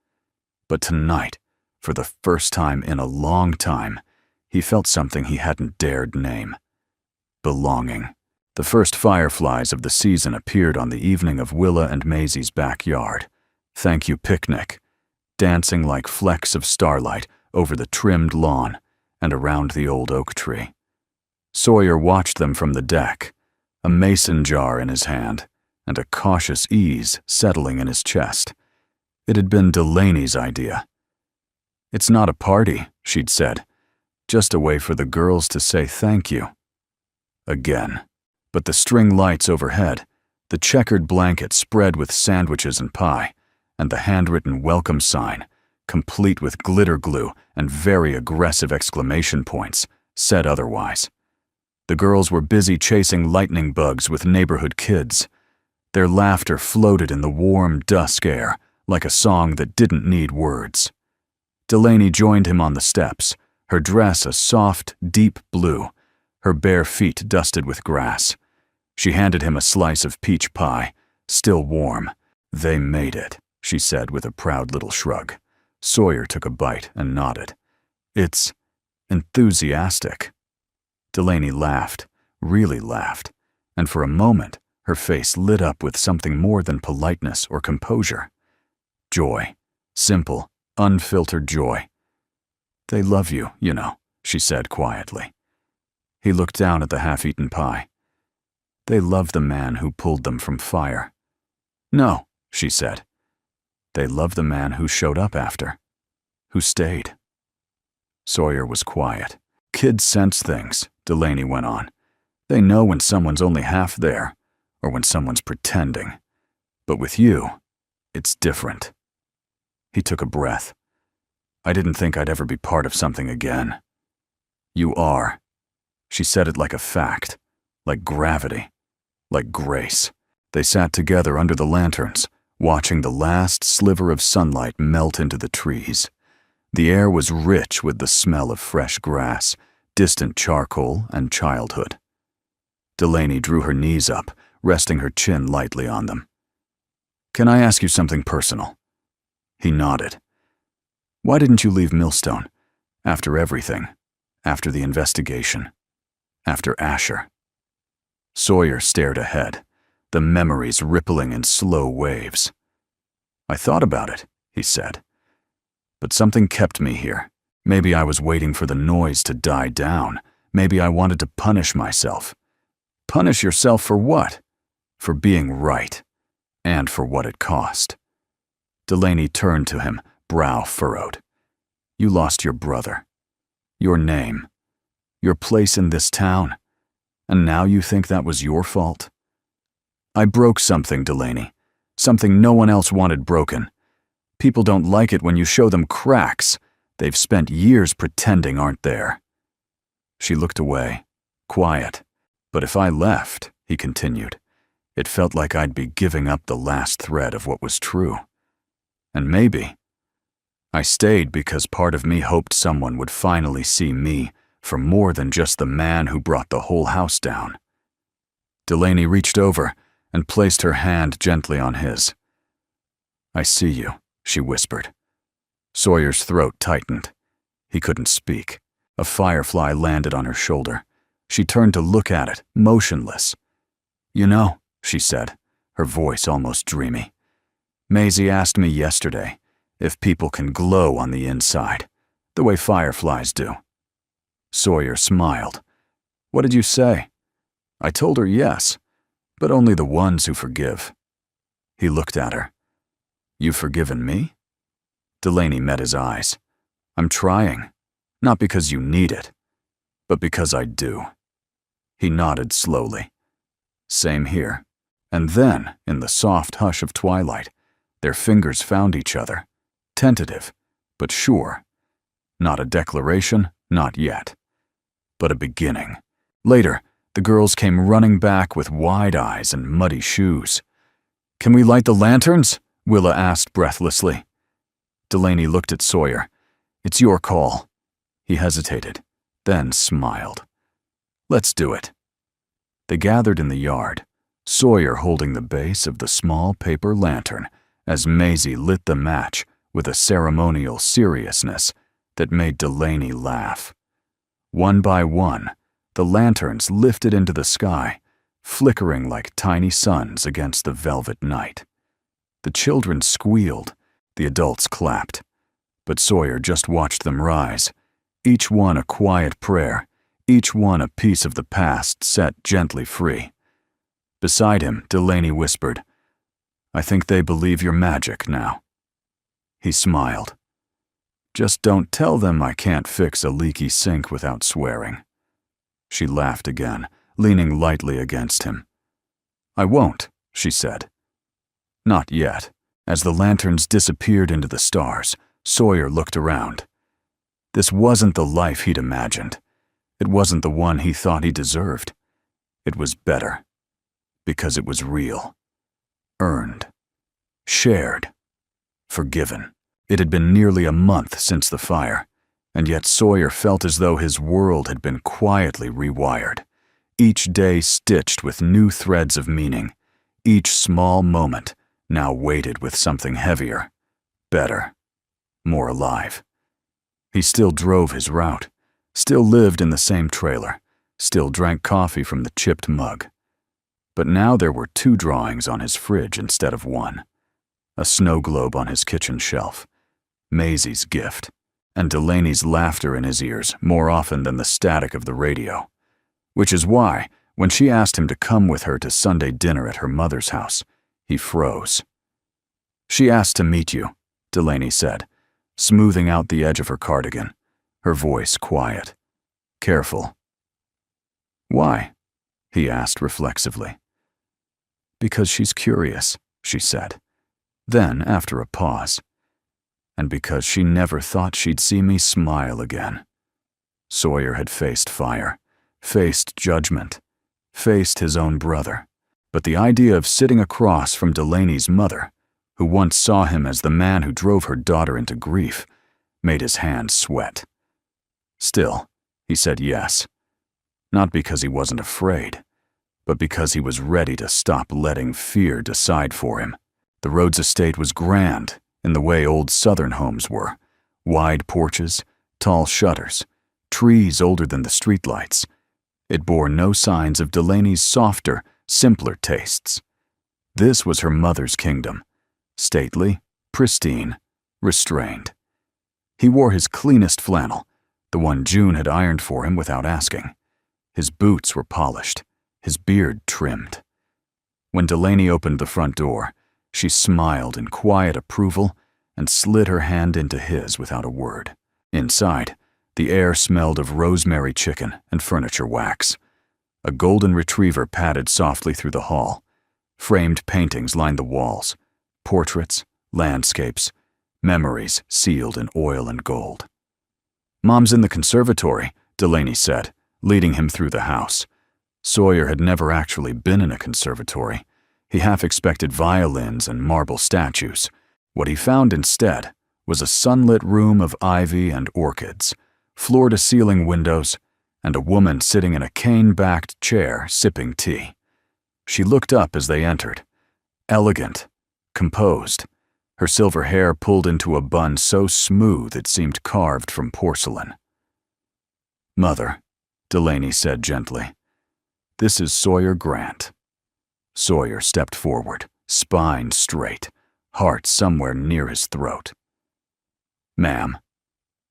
S1: But tonight, for the first time in a long time, he felt something he hadn't dared name. Belonging. The first fireflies of the season appeared on the evening of Willa and Maisie's backyard. Thank you picnic, dancing like flecks of starlight over the trimmed lawn and around the old oak tree. Sawyer watched them from the deck, a mason jar in his hand and a cautious ease settling in his chest. It had been Delaney's idea. "It's not a party," she'd said, "just a way for the girls to say thank you." Again. But the string lights overhead, the checkered blanket spread with sandwiches and pie, and the handwritten welcome sign, complete with glitter glue and very aggressive exclamation points, said otherwise. The girls were busy chasing lightning bugs with neighborhood kids. Their laughter floated in the warm dusk air like a song that didn't need words. Delaney joined him on the steps, her dress a soft, deep blue, her bare feet dusted with grass. She handed him a slice of peach pie, still warm. "They made it," she said with a proud little shrug. Sawyer took a bite and nodded. "It's enthusiastic." Delaney laughed, really laughed, and for a moment, her face lit up with something more than politeness or composure. Joy. Simple, unfiltered joy. "They love you, you know," she said quietly. He looked down at the half-eaten pie. "They love the man who pulled them from fire." "No," she said. "They love the man who showed up after, who stayed." Sawyer was quiet. "Kids sense things," Delaney went on. "They know when someone's only half there, or when someone's pretending. But with you, it's different." He took a breath. "I didn't think I'd ever be part of something again." "You are." She said it like a fact, like gravity, like grace. They sat together under the lanterns, watching the last sliver of sunlight melt into the trees. The air was rich with the smell of fresh grass, distant charcoal, and childhood. Delaney drew her knees up, resting her chin lightly on them. "Can I ask you something personal?" He nodded. "Why didn't you leave Millstone? After everything. After the investigation. After Asher." Sawyer stared ahead, the memories rippling in slow waves. "I thought about it," he said. "But something kept me here. Maybe I was waiting for the noise to die down. Maybe I wanted to punish myself." "Punish yourself for what?" "For being right. And for what it cost." Delaney turned to him, brow furrowed. "You lost your brother. Your name. Your place in this town. And now you think that was your fault?" "I broke something, Delaney. Something no one else wanted broken. People don't like it when you show them cracks. They've spent years pretending aren't there." She looked away, quiet. "But if I left," he continued, "it felt like I'd be giving up the last thread of what was true. And maybe I stayed because part of me hoped someone would finally see me for more than just the man who brought the whole house down." Delaney reached over and placed her hand gently on his. "I see you," she whispered. Sawyer's throat tightened. He couldn't speak. A firefly landed on her shoulder. She turned to look at it, motionless. "You know," she said, her voice almost dreamy, "Maisie asked me yesterday if people can glow on the inside, the way fireflies do." Sawyer smiled. "What did you say?" "I told her yes, but only the ones who forgive." He looked at her. "You've forgiven me?" Delaney met his eyes. "I'm trying, not because you need it, but because I do." He nodded slowly. "Same here." And then, in the soft hush of twilight, their fingers found each other, tentative, but sure. Not a declaration, not yet, but a beginning. Later, the girls came running back with wide eyes and muddy shoes. "Can we light the lanterns?" Willa asked breathlessly. Delaney looked at Sawyer. "It's your call." He hesitated, then smiled. "Let's do it." They gathered in the yard, Sawyer holding the base of the small paper lantern as Maisie lit the match with a ceremonial seriousness that made Delaney laugh. One by one, the lanterns lifted into the sky, flickering like tiny suns against the velvet night. The children squealed, the adults clapped, but Sawyer just watched them rise, each one a quiet prayer, each one a piece of the past set gently free. Beside him, Delaney whispered, "I think they believe your magic now." He smiled. "Just don't tell them I can't fix a leaky sink without swearing." She laughed again, leaning lightly against him. "I won't," she said. Not yet. As the lanterns disappeared into the stars, Sawyer looked around. This wasn't the life he'd imagined. It wasn't the one he thought he deserved. It was better, because it was real, earned, shared, forgiven. It had been nearly a month since the fire, and yet Sawyer felt as though his world had been quietly rewired, each day stitched with new threads of meaning, each small moment now weighted with something heavier, better, more alive. He still drove his route, still lived in the same trailer, still drank coffee from the chipped mug. But now there were 2 drawings on his fridge instead of 1. A snow globe on his kitchen shelf, Maisie's gift, and Delaney's laughter in his ears more often than the static of the radio. Which is why, when she asked him to come with her to Sunday dinner at her mother's house, he froze. "She asked to meet you," Delaney said, smoothing out the edge of her cardigan, her voice quiet. "Careful." "Why?" he asked reflexively. "Because she's curious," she said. Then, after a pause, "And because she never thought she'd see me smile again." Sawyer had faced fire, faced judgment, faced his own brother. But the idea of sitting across from Delaney's mother, who once saw him as the man who drove her daughter into grief, made his hands sweat. Still, he said yes. Not because he wasn't afraid, but because he was ready to stop letting fear decide for him. The Rhodes estate was grand, in the way old Southern homes were. Wide porches, tall shutters, trees older than the streetlights. It bore no signs of Delaney's softer, simpler tastes. This was her mother's kingdom. Stately, pristine, restrained. He wore his cleanest flannel, the one June had ironed for him without asking. His boots were polished, his beard trimmed. When Delaney opened the front door, she smiled in quiet approval and slid her hand into his without a word. Inside, the air smelled of rosemary chicken and furniture wax. A golden retriever padded softly through the hall. Framed paintings lined the walls. Portraits, landscapes, memories sealed in oil and gold. "Mom's in the conservatory," Delaney said, leading him through the house. Sawyer had never actually been in a conservatory. He half expected violins and marble statues. What he found instead was a sunlit room of ivy and orchids, floor-to-ceiling windows, and a woman sitting in a cane-backed chair sipping tea. She looked up as they entered. Elegant, composed, her silver hair pulled into a bun so smooth it seemed carved from porcelain. "Mother," Delaney said gently, "this is Sawyer Grant." Sawyer stepped forward, spine straight, heart somewhere near his throat. "Ma'am."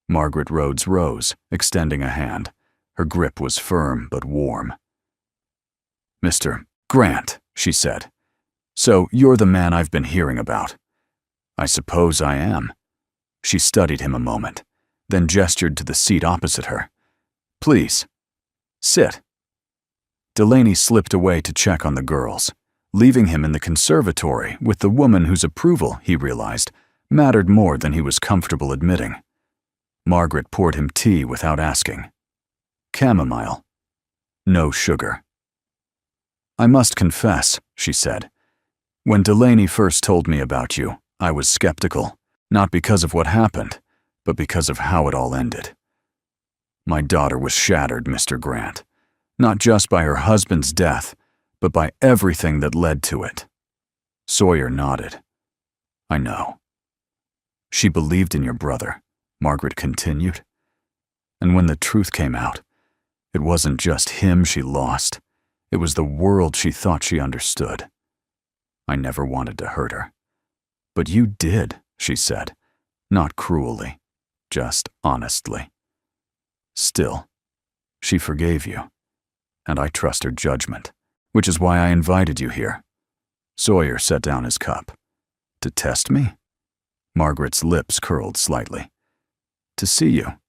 S1: Margaret Rhodes rose, extending a hand. Her grip was firm but warm. "Mr. Grant," she said. "So you're the man I've been hearing about." "I suppose I am." She studied him a moment, then gestured to the seat opposite her. "Please, sit." Delaney slipped away to check on the girls, leaving him in the conservatory with the woman whose approval, he realized, mattered more than he was comfortable admitting. Margaret poured him tea without asking. Chamomile. No sugar. "I must confess," she said, "when Delaney first told me about you, I was skeptical, not because of what happened, but because of how it all ended. My daughter was shattered, Mr. Grant, not just by her husband's death, but by everything that led to it." Sawyer nodded. "I know." "She believed in your brother," Margaret continued. "And when the truth came out, it wasn't just him she lost, it was the world she thought she understood. I never wanted to hurt her. But you did," she said, not cruelly, just honestly. "Still, she forgave you, and I trust her judgment, which is why I invited you here." Sawyer set down his cup. "To test me?" Margaret's lips curled slightly. "To see you.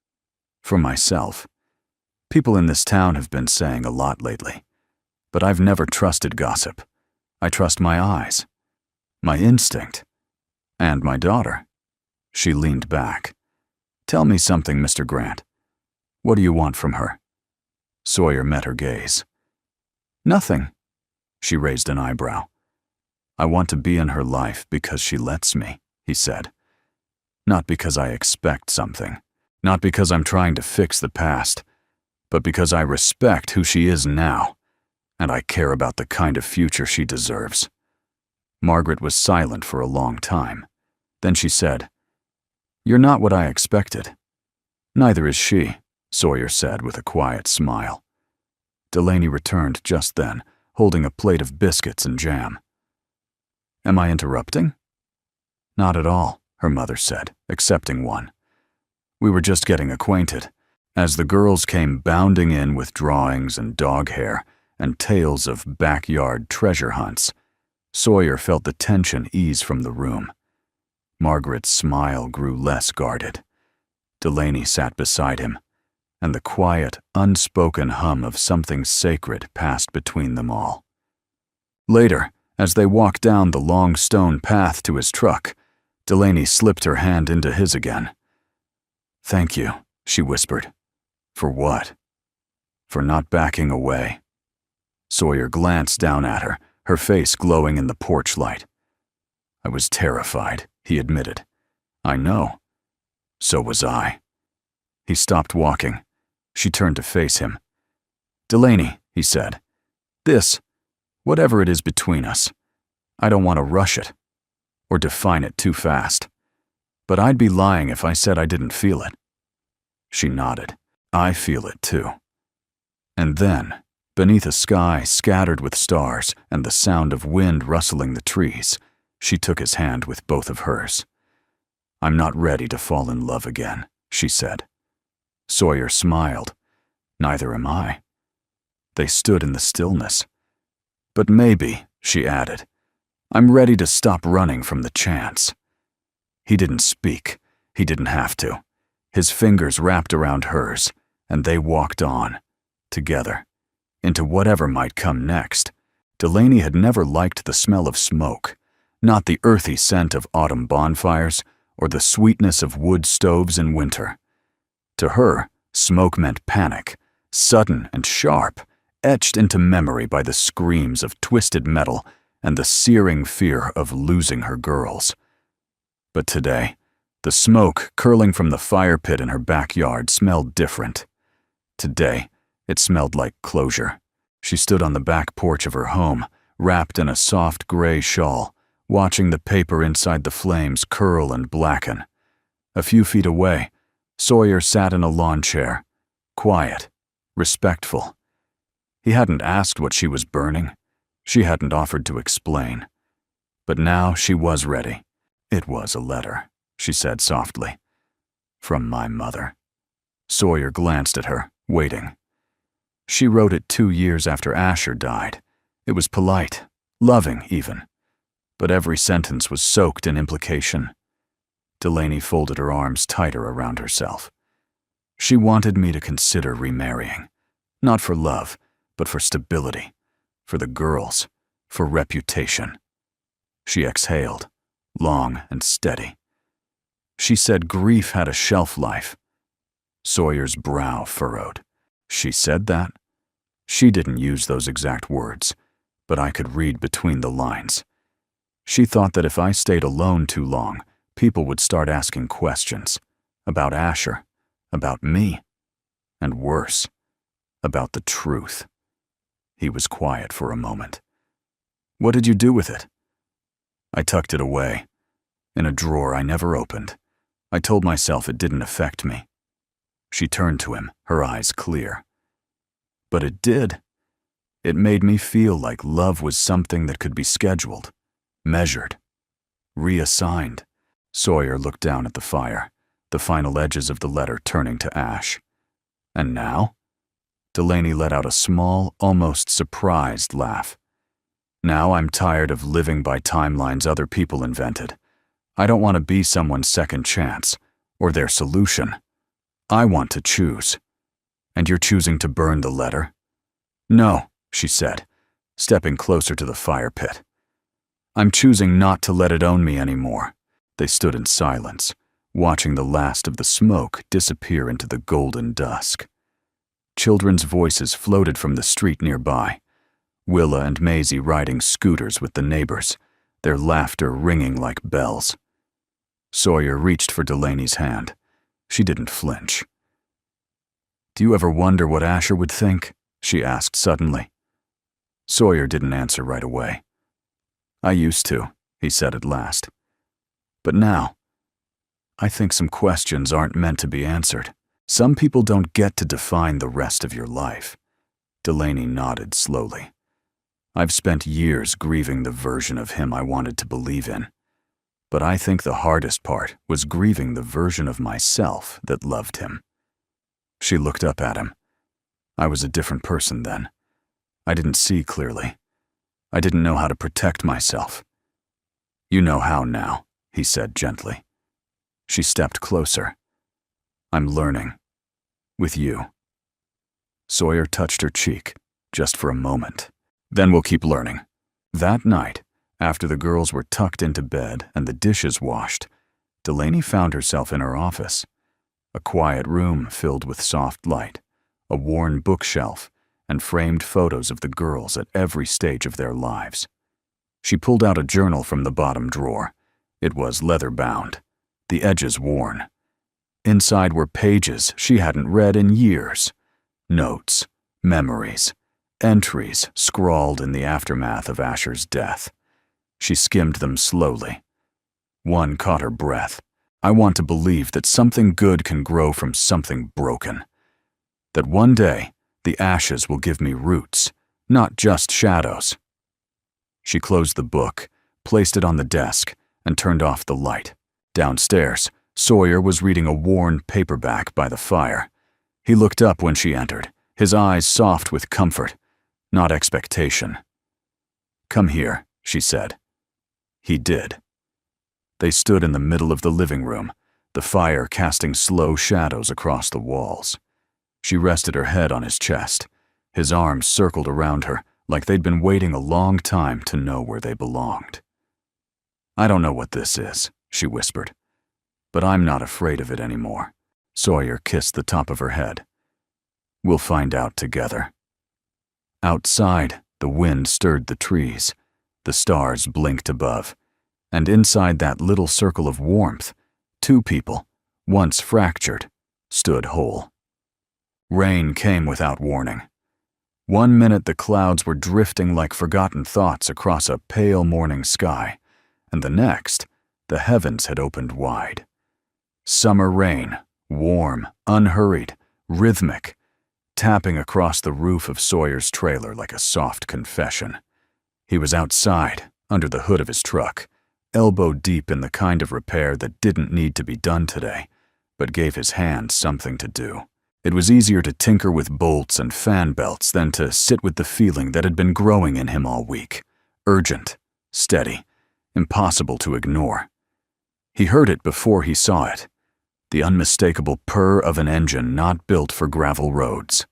S1: For myself. People in this town have been saying a lot lately, but I've never trusted gossip. I trust my eyes, my instinct, and my daughter." She leaned back. "Tell me something, Mr. Grant. What do you want from her?" Sawyer met her gaze. Nothing. She raised an eyebrow. I want to be in her life because she lets me, he said. Not because I expect something. Not because I'm trying to fix the past, but because I respect who she is now, and I care about the kind of future she deserves. Margaret was silent for a long time. Then she said, You're not what I expected. Neither is she, Sawyer said with a quiet smile. Delaney returned just then, holding a plate of biscuits and jam. Am I interrupting? Not at all, her mother said, accepting one. We were just getting acquainted. As the girls came bounding in with drawings and dog hair and tales of backyard treasure hunts, Sawyer felt the tension ease from the room. Margaret's smile grew less guarded. Delaney sat beside him, and the quiet, unspoken hum of something sacred passed between them all. Later, as they walked down the long stone path to his truck, Delaney slipped her hand into his again. Thank you, she whispered. For what? For not backing away. Sawyer glanced down at her, her face glowing in the porch light. I was terrified, he admitted. I know. So was I. He stopped walking. She turned to face him. Delaney, he said, this, whatever it is between us, I don't want to rush it or define it too fast. But I'd be lying if I said I didn't feel it. She nodded. I feel it too. And then, beneath a sky scattered with stars and the sound of wind rustling the trees, she took his hand with both of hers. I'm not ready to fall in love again, she said. Sawyer smiled. Neither am I. They stood in the stillness. But maybe, she added, I'm ready to stop running from the chance. He didn't speak. He didn't have to. His fingers wrapped around hers, and they walked on, together, into whatever might come next. Delaney had never liked the smell of smoke, not the earthy scent of autumn bonfires or the sweetness of wood stoves in winter. To her, smoke meant panic, sudden and sharp, etched into memory by the screams of twisted metal and the searing fear of losing her girls. But today, the smoke curling from the fire pit in her backyard smelled different. Today, it smelled like closure. She stood on the back porch of her home, wrapped in a soft gray shawl, watching the paper inside the flames curl and blacken. A few feet away, Sawyer sat in a lawn chair, quiet, respectful. He hadn't asked what she was burning. She hadn't offered to explain. But now she was ready. It was a letter, she said softly. From my mother. Sawyer glanced at her, waiting. She wrote it 2 years after Asher died. It was polite, loving even. But every sentence was soaked in implication. Delaney folded her arms tighter around herself. She wanted me to consider remarrying. Not for love, but for stability. For the girls. For reputation. She exhaled, long and steady. She said grief had a shelf life. Sawyer's brow furrowed. She said that? She didn't use those exact words, but I could read between the lines. She thought that if I stayed alone too long, people would start asking questions. About Asher, about me, and worse, about the truth. He was quiet for a moment. What did you do with it? I tucked it away, in a drawer I never opened. I told myself it didn't affect me. She turned to him, her eyes clear. But it did. It made me feel like love was something that could be scheduled, measured, reassigned. Sawyer looked down at the fire, the final edges of the letter turning to ash. And now? Delaney let out a small, almost surprised laugh. Now I'm tired of living by timelines other people invented. I don't want to be someone's second chance, or their solution. I want to choose. And you're choosing to burn the letter? No, she said, stepping closer to the fire pit. I'm choosing not to let it own me anymore. They stood in silence, watching the last of the smoke disappear into the golden dusk. children's voices floated from the street nearby. Willa and Maisie riding scooters with the neighbors, their laughter ringing like bells. Sawyer reached for Delaney's hand. She didn't flinch. "Do you ever wonder what Asher would think?" she asked suddenly. Sawyer didn't answer right away. "I used to," he said at last. "But now, I think some questions aren't meant to be answered. Some people don't get to define the rest of your life." Delaney nodded slowly. "I've spent years grieving the version of him I wanted to believe in. But I think the hardest part was grieving the version of myself that loved him." She looked up at him. "I was a different person then. I didn't see clearly. I didn't know how to protect myself." "You know how now," he said gently. She stepped closer. "I'm learning. With you." Sawyer touched her cheek, just for a moment. "Then we'll keep learning." That night, after the girls were tucked into bed and the dishes washed, Delaney found herself in her office. A quiet room filled with soft light, a worn bookshelf, and framed photos of the girls at every stage of their lives. She pulled out a journal from the bottom drawer. It was leather-bound, the edges worn. Inside were pages she hadn't read in years. Notes, memories, entries scrawled in the aftermath of Asher's death. She skimmed them slowly. One caught her breath. "I want to believe that something good can grow from something broken. That one day, the ashes will give me roots, not just shadows." She closed the book, placed it on the desk, and turned off the light. Downstairs, Sawyer was reading a worn paperback by the fire. He looked up when she entered, his eyes soft with comfort, not expectation. "Come here," she said. He did. They stood in the middle of the living room, the fire casting slow shadows across the walls. She rested her head on his chest. His arms circled around her like they'd been waiting a long time to know where they belonged. "I don't know what this is," she whispered, "but I'm not afraid of it anymore." Sawyer kissed the top of her head. "We'll find out together." Outside, the wind stirred the trees. The stars blinked above. And inside that little circle of warmth, two people, once fractured, stood whole. Rain came without warning. One minute the clouds were drifting like forgotten thoughts across a pale morning sky, and the next, the heavens had opened wide. Summer rain, warm, unhurried, rhythmic, tapping across the roof of Sawyer's trailer like a soft confession. He was outside, under the hood of his truck, elbow deep in the kind of repair that didn't need to be done today, but gave his hands something to do. It was easier to tinker with bolts and fan belts than to sit with the feeling that had been growing in him all week. Urgent, steady, impossible to ignore. He heard it before he saw it. The unmistakable purr of an engine not built for gravel roads.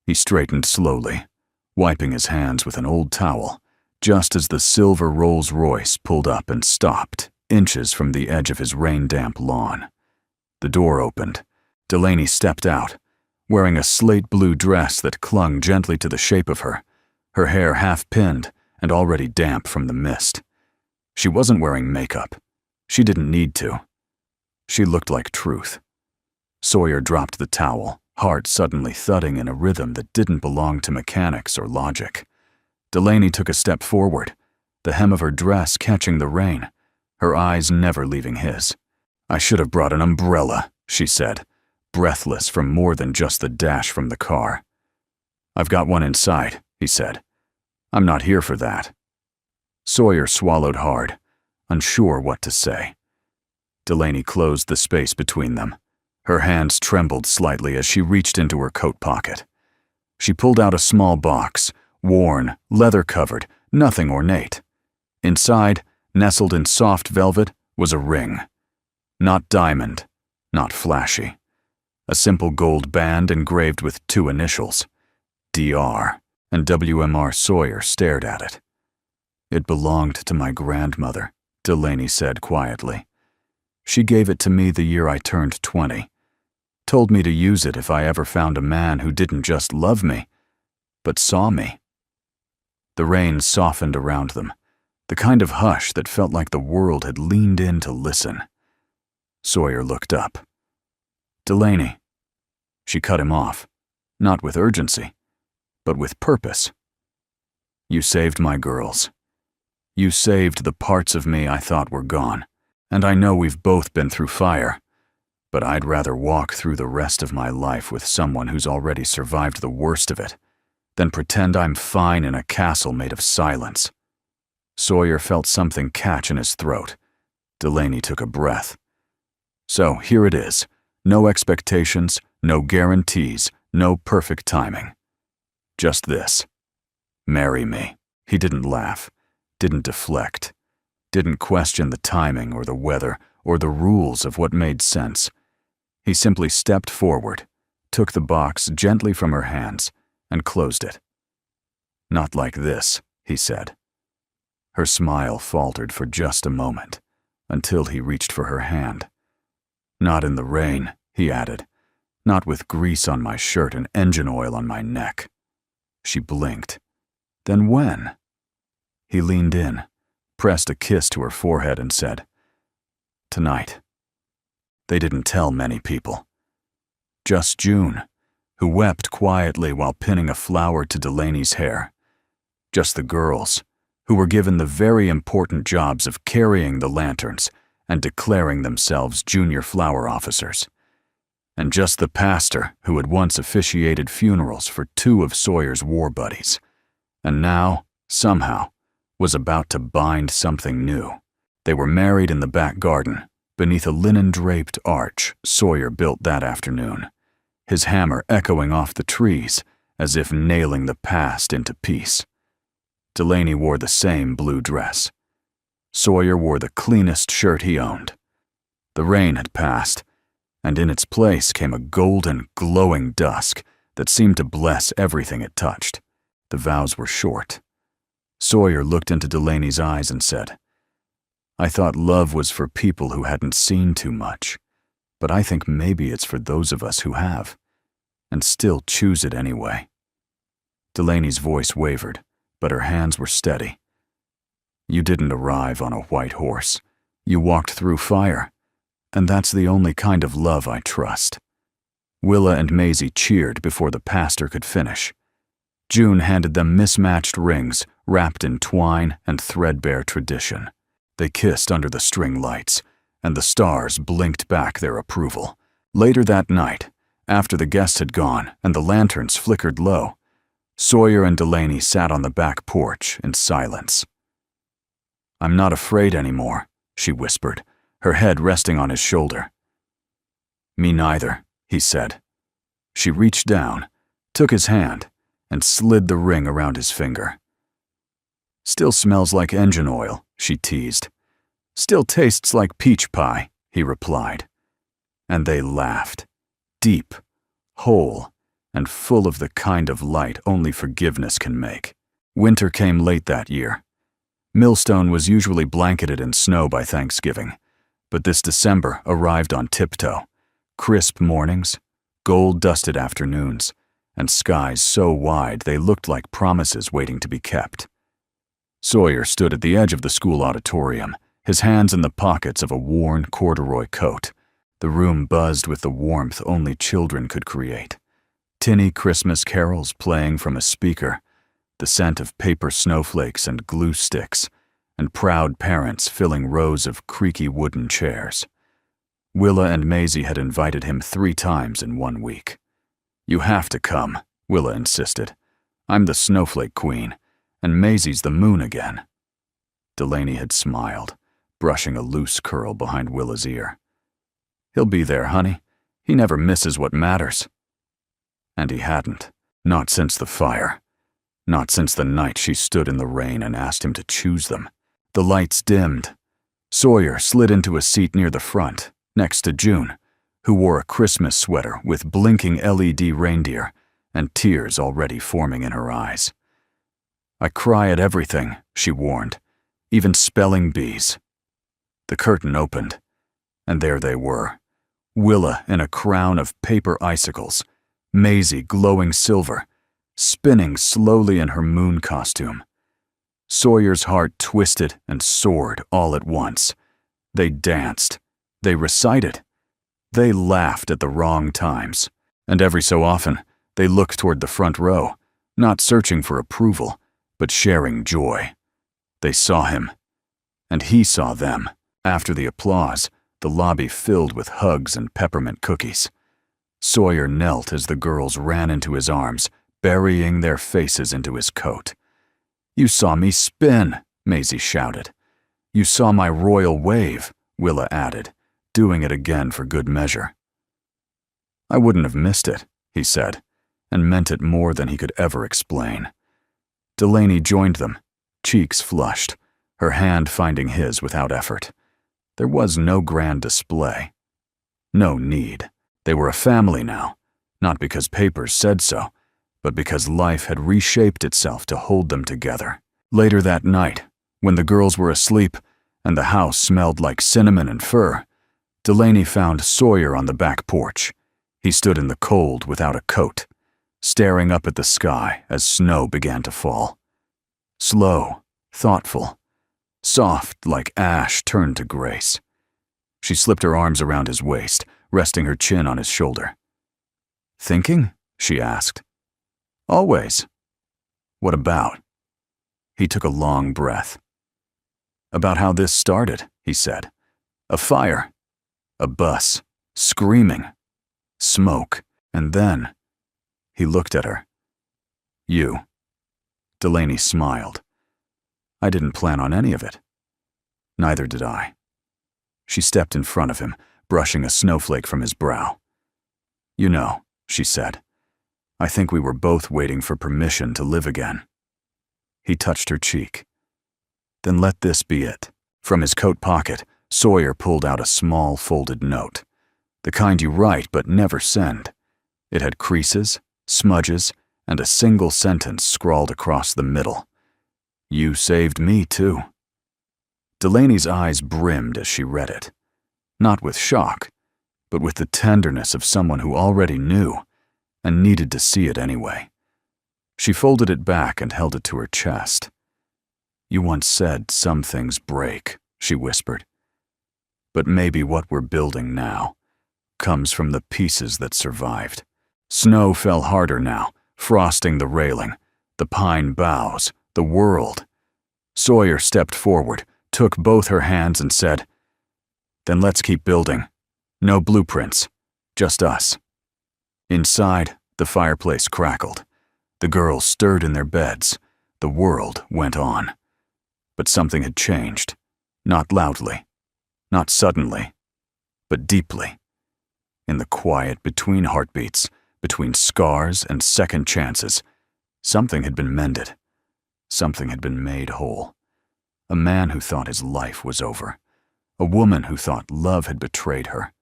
S1: He straightened slowly, wiping his hands with an old towel, just as the silver Rolls-Royce pulled up and stopped, inches from the edge of his rain-damp lawn. The door opened. Delaney stepped out, wearing a slate-blue dress that clung gently to the shape of her hair half-pinned and already damp from the mist. She wasn't wearing makeup. She didn't need to. She looked like truth. Sawyer dropped the towel, heart suddenly thudding in a rhythm that didn't belong to mechanics or logic. Delaney took a step forward, the hem of her dress catching the rain, her eyes never leaving his. "I should have brought an umbrella," she said, breathless from more than just the dash from the car. "I've got one inside," he said. "I'm not here for that." Sawyer swallowed hard, unsure what to say. Delaney closed the space between them. Her hands trembled slightly as she reached into her coat pocket. She pulled out a small box, worn, leather-covered, nothing ornate. Inside, nestled in soft velvet, was a ring. Not diamond, not flashy. A simple gold band engraved with two initials, DR, and WMR Sawyer stared at it. "It belonged to my grandmother," Delaney said quietly. "She gave it to me the year I turned 20. told me to use it if I ever found a man who didn't just love me, but saw me. The rain softened around them, the kind of hush that felt like the world had leaned in to listen. Sawyer looked up. "Delaney." She cut him off, not with urgency, but with purpose. "You saved my girls. You saved the parts of me I thought were gone, and I know we've both been through fire, but I'd rather walk through the rest of my life with someone who's already survived the worst of it than pretend I'm fine in a castle made of silence." Sawyer felt something catch in his throat. Delaney took a breath. "So here it is. No expectations, no guarantees, no perfect timing. Just this. Marry me." He didn't laugh, didn't deflect, didn't question the timing or the weather or the rules of what made sense. He simply stepped forward, took the box gently from her hands, and closed it. "Not like this," he said. Her smile faltered for just a moment, until he reached for her hand. "Not in the rain," he added. "Not with grease on my shirt and engine oil on my neck." She blinked. "Then when?" He leaned in, pressed a kiss to her forehead, and said, "Tonight." They didn't tell many people. Just June, who wept quietly while pinning a flower to Delaney's hair. Just the girls, who were given the very important jobs of carrying the lanterns and declaring themselves junior flower officers. And just the pastor who had once officiated funerals for 2 of Sawyer's war buddies, and now, somehow, was about to bind something new. They were married in the back garden, beneath a linen-draped arch Sawyer built that afternoon, his hammer echoing off the trees as if nailing the past into peace. Delaney wore the same blue dress. Sawyer wore the cleanest shirt he owned. The rain had passed, and in its place came a golden, glowing dusk that seemed to bless everything it touched. The vows were short. Sawyer looked into Delaney's eyes and said, "I thought love was for people who hadn't seen too much, but I think maybe it's for those of us who have, and still choose it anyway." Delaney's voice wavered, but her hands were steady. "You didn't arrive on a white horse. You walked through fire, and that's the only kind of love I trust." Willa and Maisie cheered before the pastor could finish. June handed them mismatched rings wrapped in twine and threadbare tradition. They kissed under the string lights, and the stars blinked back their approval. Later that night, after the guests had gone and the lanterns flickered low, Sawyer and Delaney sat on the back porch in silence. "I'm not afraid anymore," she whispered, her head resting on his shoulder. "Me neither," he said. She reached down, took his hand, and slid the ring around his finger. "Still smells like engine oil," she teased. "Still tastes like peach pie," he replied. And they laughed, deep, whole, and full of the kind of light only forgiveness can make. Winter came late that year. Millstone was usually blanketed in snow by Thanksgiving, but this December arrived on tiptoe. Crisp mornings, gold-dusted afternoons, and skies so wide they looked like promises waiting to be kept. Sawyer stood at the edge of the school auditorium, his hands in the pockets of a worn corduroy coat. The room buzzed with the warmth only children could create. Tinny Christmas carols playing from a speaker, the scent of paper snowflakes and glue sticks, and proud parents filling rows of creaky wooden chairs. Willa and Maisie had invited him 3 times in 1 week. "You have to come," Willa insisted. "I'm the snowflake queen, and Maisie's the moon again." Delaney had smiled, brushing a loose curl behind Willa's ear. "He'll be there, honey. He never misses what matters." And he hadn't. Not since the fire. Not since the night she stood in the rain and asked him to choose them. The lights dimmed. Sawyer slid into a seat near the front, next to June, who wore a Christmas sweater with blinking LED reindeer and tears already forming in her eyes. "I cry at everything," she warned, "even spelling bees." The curtain opened, and there they were, Willa in a crown of paper icicles, Maisie glowing silver, spinning slowly in her moon costume. Sawyer's heart twisted and soared all at once. They danced. They recited. They laughed at the wrong times. And every so often, they looked toward the front row, not searching for approval, but sharing joy. They saw him. And he saw them. After the applause, the lobby filled with hugs and peppermint cookies. Sawyer knelt as the girls ran into his arms, burying their faces into his coat. "You saw me spin," Maisie shouted. "You saw my royal wave," Willa added, doing it again for good measure. "I wouldn't have missed it," he said, and meant it more than he could ever explain. Delaney joined them, cheeks flushed, her hand finding his without effort. There was no grand display. No need. They were a family now, not because papers said so, but because life had reshaped itself to hold them together. Later that night, when the girls were asleep and the house smelled like cinnamon and fir, Delaney found Sawyer on the back porch. He stood in the cold without a coat, staring up at the sky as snow began to fall. Slow, thoughtful, soft like ash turned to grace. She slipped her arms around his waist, resting her chin on his shoulder. "Thinking?" she asked. "Always." "What about?" He took a long breath. "About how this started," he said. "A fire. A bus. Screaming. Smoke. And then..." He looked at her. "You." Delaney smiled. "I didn't plan on any of it." "Neither did I." She stepped in front of him, brushing a snowflake from his brow. "You know," she said, "I think we were both waiting for permission to live again." He touched her cheek. "Then let this be it." From his coat pocket, Sawyer pulled out a small folded note. The kind you write but never send. It had creases, smudges, and a single sentence scrawled across the middle. "You saved me, too." Delaney's eyes brimmed as she read it. Not with shock, but with the tenderness of someone who already knew and needed to see it anyway. She folded it back and held it to her chest. "You once said some things break," she whispered. "But maybe what we're building now comes from the pieces that survived." Snow fell harder now, frosting the railing, the pine boughs, the world. Sawyer stepped forward, took both her hands and said, "Then let's keep building. No blueprints, just us." Inside, the fireplace crackled. The girls stirred in their beds. The world went on. But something had changed. Not loudly, not suddenly, but deeply. In the quiet between heartbeats, between scars and second chances, something had been mended. Something had been made whole. A man who thought his life was over. A woman who thought love had betrayed her.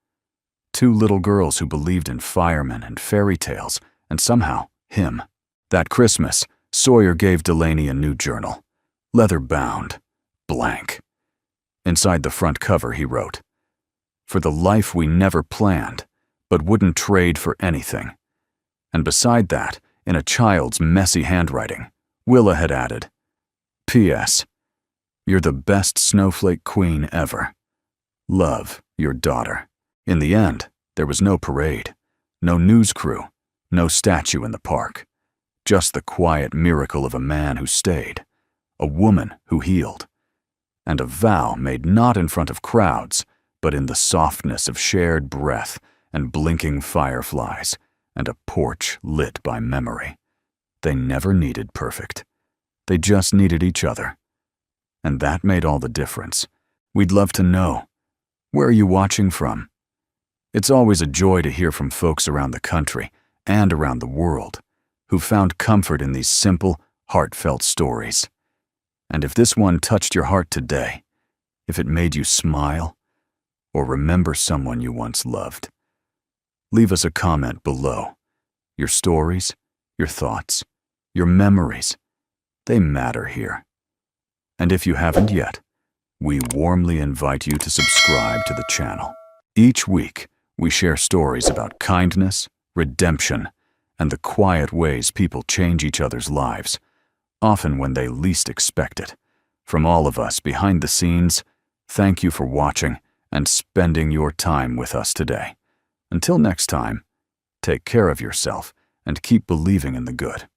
S1: Two little girls who believed in firemen and fairy tales, and somehow him. That Christmas, Sawyer gave Delaney a new journal. Leather-bound, blank. Inside the front cover he wrote, "For the life we never planned, but wouldn't trade for anything." And beside that, in a child's messy handwriting, Willa had added, "P.S. You're the best snowflake queen ever. Love, your daughter." In the end, there was no parade, no news crew, no statue in the park. Just the quiet miracle of a man who stayed, a woman who healed, and a vow made not in front of crowds, but in the softness of shared breath and blinking fireflies and a porch lit by memory. They never needed perfect. They just needed each other. And that made all the difference. We'd love to know. Where are you watching from? It's always a joy to hear from folks around the country and around the world who found comfort in these simple, heartfelt stories. And if this one touched your heart today, if it made you smile or remember someone you once loved, leave us a comment below. Your stories, your thoughts, your memories, they matter here. And if you haven't yet, we warmly invite you to subscribe to the channel. Each week, We share stories about kindness, redemption, and the quiet ways people change each other's lives, often when they least expect it. From all of us behind the scenes, thank you for watching and spending your time with us today. Until next time, take care of yourself and keep believing in the good.